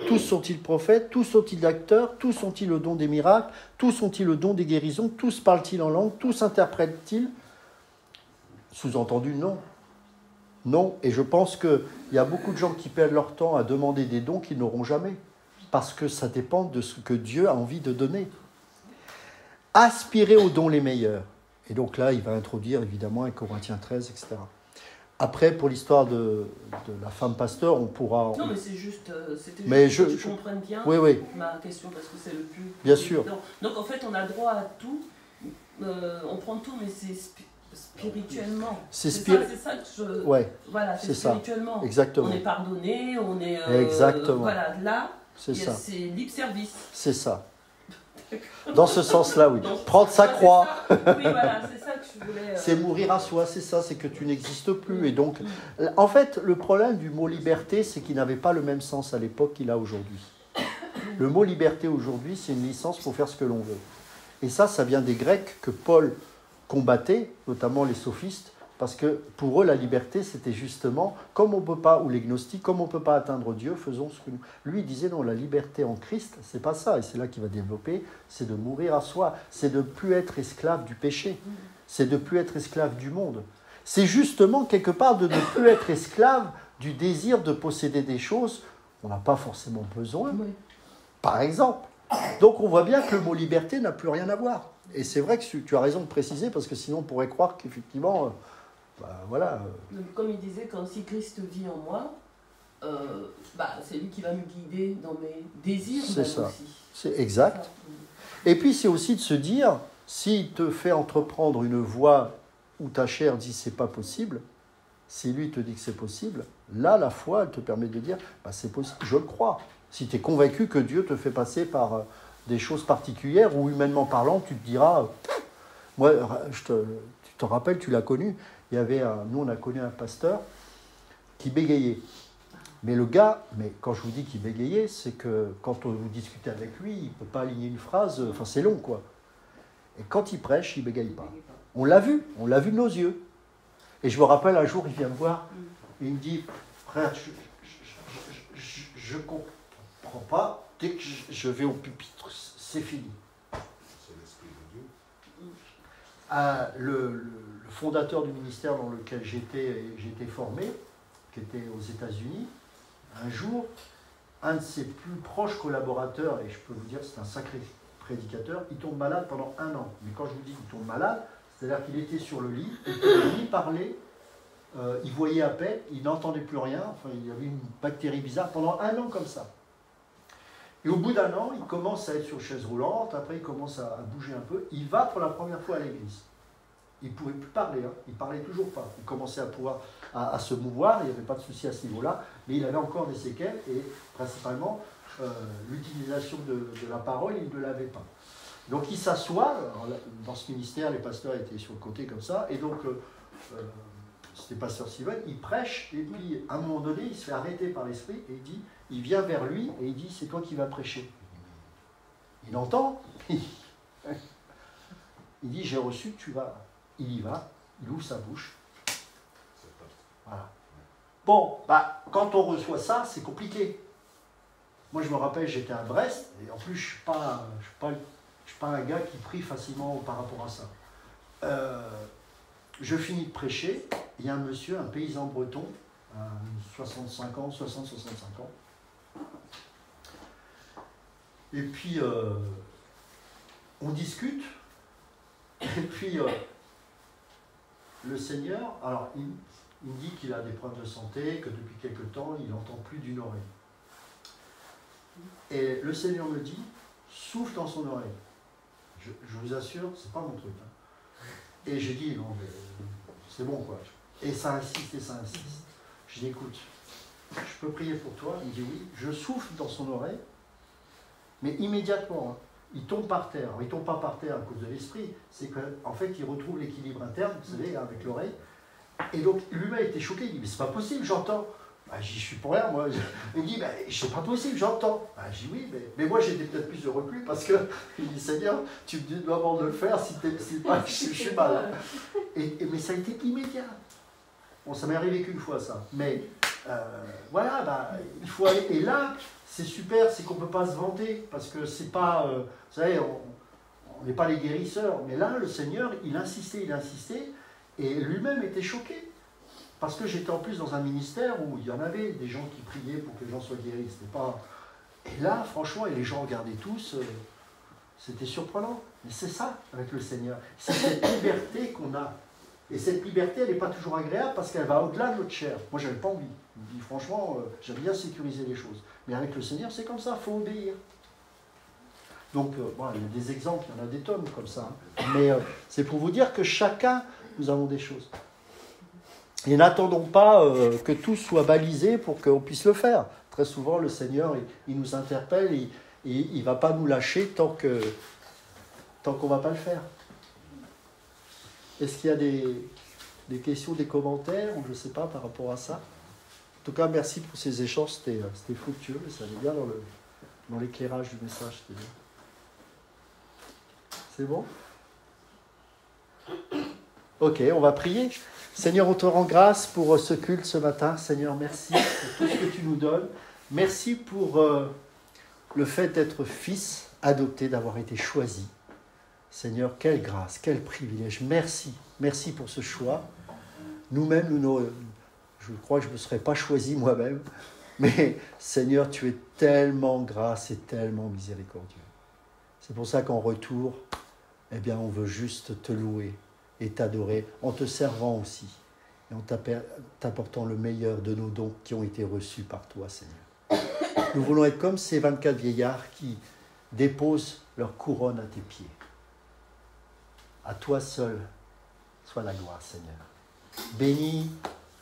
Tous sont-ils prophètes? Tous sont-ils acteurs? Tous ont-ils le don des miracles? Tous ont-ils le don des guérisons? Tous parlent-ils en langue? Tous interprètent-ils » Sous-entendu, non. Non, et je pense qu'il y a beaucoup de gens qui perdent leur temps à demander des dons qu'ils n'auront jamais, parce que ça dépend de ce que Dieu a envie de donner. Aspirez aux dons les meilleurs. Et donc là, il va introduire évidemment un Corinthiens 13, etc. Après, pour l'histoire de la femme pasteur, on pourra... Non, mais c'est juste, c'était Mais juste que tu comprennes bien oui. ma question, parce que c'est le plus Bien sûr. évident. Donc en fait, on a droit à tout, on prend tout, mais c'est spirituellement. C'est ça que je... Ouais, Voilà, c'est spirituellement. Exactement. On est pardonné, on est... Exactement. Voilà, là, c'est libre service. C'est ça. Dans ce sens-là, oui. Prendre sa croix. Oui, voilà, c'est ça que je voulais... C'est mourir à soi, c'est ça, c'est que tu n'existes plus. Et donc, en fait, le problème du mot liberté, c'est qu'il n'avait pas le même sens à l'époque qu'il a aujourd'hui. Le mot liberté aujourd'hui, c'est une licence pour faire ce que l'on veut. Et ça vient des Grecs que Paul combattait, notamment les sophistes, parce que pour eux, la liberté, c'était justement, comme on peut pas, ou les gnostiques, comme on ne peut pas atteindre Dieu, faisons ce que nous... Lui, il disait, non, la liberté en Christ, c'est pas ça, et c'est là qu'il va développer, c'est de mourir à soi, c'est de ne plus être esclave du péché, c'est de ne plus être esclave du monde. C'est justement, quelque part, de ne plus être esclave du désir de posséder des choses on n'a pas forcément besoin, par exemple. Donc on voit bien que le mot liberté n'a plus rien à voir. Et c'est vrai que tu as raison de préciser, parce que sinon on pourrait croire qu'effectivement... voilà. Comme il disait, quand si Christ vit en moi, c'est lui qui va me guider dans mes désirs. C'est ça. Aussi. C'est exact. Ça. Et puis c'est aussi de se dire, s'il te fait entreprendre une voie où ta chair dit c'est pas possible, si lui te dit que c'est possible, là la foi elle te permet de dire c'est possible, je le crois. Si tu es convaincu que Dieu te fait passer par des choses particulières, ou humainement parlant, tu te diras, moi tu te rappelles, tu l'as connu. Il y avait nous, on a connu un pasteur qui bégayait. Mais le gars, quand je vous dis qu'il bégayait, c'est que quand vous discutez avec lui, il ne peut pas aligner une phrase, c'est long, quoi. Et quand il prêche, il ne bégaye pas. On l'a vu de nos yeux. Et je me rappelle, un jour, il vient me voir, et il me dit, frère, je ne comprends pas, dès que je vais au pupitre, c'est fini. C'est l'Esprit de Dieu. Le fondateur du ministère dans lequel j'étais formé, qui était aux États-Unis, un jour, un de ses plus proches collaborateurs, et je peux vous dire c'est un sacré prédicateur, il tombe malade pendant 1 an. Mais quand je vous dis qu'il tombe malade, c'est-à-dire qu'il était sur le lit, il ne pouvait ni parler, il voyait à peine, il n'entendait plus rien, il y avait une bactérie bizarre pendant 1 an comme ça. Et au bout d'1 an, il commence à être sur chaise roulante, après il commence à bouger un peu, il va pour la première fois à l'église. Il ne pouvait plus parler, il ne parlait toujours pas. Il commençait à se mouvoir, il n'y avait pas de souci à ce niveau-là, mais il avait encore des séquelles, et principalement, l'utilisation de la parole, il ne l'avait pas. Donc il s'assoit, dans ce ministère, les pasteurs étaient sur le côté comme ça, et donc, c'était pasteur Steven, il prêche, et puis à un moment donné, il se fait arrêter par l'esprit, et il vient vers lui, et il dit, c'est toi qui vas prêcher. Il entend, il dit, j'ai reçu, tu vas... Il y va, il ouvre sa bouche. Voilà. Bon, quand on reçoit ça, c'est compliqué. Moi, je me rappelle, j'étais à Brest, et en plus, je ne suis pas un gars qui prie facilement par rapport à ça. Je finis de prêcher, il y a un monsieur, un paysan breton, 65 ans, 60-65 ans. Et puis, on discute, et puis... le Seigneur, alors il me dit qu'il a des problèmes de santé, que depuis quelque temps, il n'entend plus d'une oreille. Et le Seigneur me dit, souffle dans son oreille. Je vous assure, c'est pas mon truc. Et j'ai dit, non, mais c'est bon, quoi. Et ça insiste, et ça insiste. Je dis, écoute, je peux prier pour toi? Il dit oui. Je souffle dans son oreille, mais immédiatement, il tombe par terre. Alors, il ne tombe pas par terre à cause de l'esprit, c'est qu'en fait, il retrouve l'équilibre interne, vous savez, avec l'oreille. Et donc, lui-même a été choqué. Il dit, mais c'est pas possible, j'entends. J'y suis pour rien, moi. Il me dit, c'est pas possible, j'entends. Je dis, oui, mais moi, j'étais peut-être plus heureux que lui, parce que, il dit, Seigneur, tu me dois avant de le faire, si pas, je suis mal. Mais ça a été immédiat. Bon, ça m'est arrivé qu'une fois, ça. Mais, voilà, il faut aller. Et là, c'est super, c'est qu'on ne peut pas se vanter, parce que c'est pas, vous savez, on n'est pas les guérisseurs, mais là, le Seigneur, il insistait, et lui-même était choqué, parce que j'étais en plus dans un ministère où il y en avait des gens qui priaient pour que les gens soient guéris, c'était pas... Et là, franchement, et les gens regardaient tous, C'était surprenant, mais c'est ça avec le Seigneur. C'est cette liberté qu'on a. Et cette liberté, elle n'est pas toujours agréable parce qu'elle va au-delà de notre chair. Moi, je n'avais pas envie. Je me dis, franchement, j'aime bien sécuriser les choses. Mais avec le Seigneur, c'est comme ça, il faut obéir. Donc, bon, il y a des exemples, il y en a des tonnes comme ça. Hein. Mais c'est pour vous dire que chacun, nous avons des choses. Et n'attendons pas que tout soit balisé pour qu'on puisse le faire. Très souvent, le Seigneur, il nous interpelle et il ne va pas nous lâcher tant qu'on ne va pas le faire. Est-ce qu'il y a des questions, des commentaires, ou je ne sais pas, par rapport à ça? En tout cas, merci pour ces échanges, c'était fructueux, ça allait bien dans l'éclairage du message. C'était bien. C'est bon? Ok, on va prier. Seigneur, on te rend grâce pour ce culte ce matin. Seigneur, merci pour tout ce que tu nous donnes. Merci pour le fait d'être fils adopté, d'avoir été choisi. Seigneur, quelle grâce, quel privilège. Merci, merci pour ce choix. Nous-mêmes, je crois que je ne me serais pas choisi moi-même, mais Seigneur, tu es tellement grâce et tellement miséricordieux. C'est pour ça qu'en retour, eh bien, on veut juste te louer et t'adorer, en te servant aussi, et en t'apportant le meilleur de nos dons qui ont été reçus par toi, Seigneur. Nous voulons être comme ces 24 vieillards qui déposent leur couronne à tes pieds. À toi seul soit la gloire, Seigneur. Bénis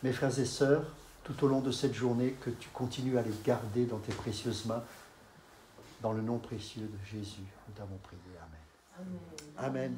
mes frères et sœurs tout au long de cette journée, que tu continues à les garder dans tes précieuses mains. Dans le nom précieux de Jésus, nous t'avons prié. Amen. Amen. Amen.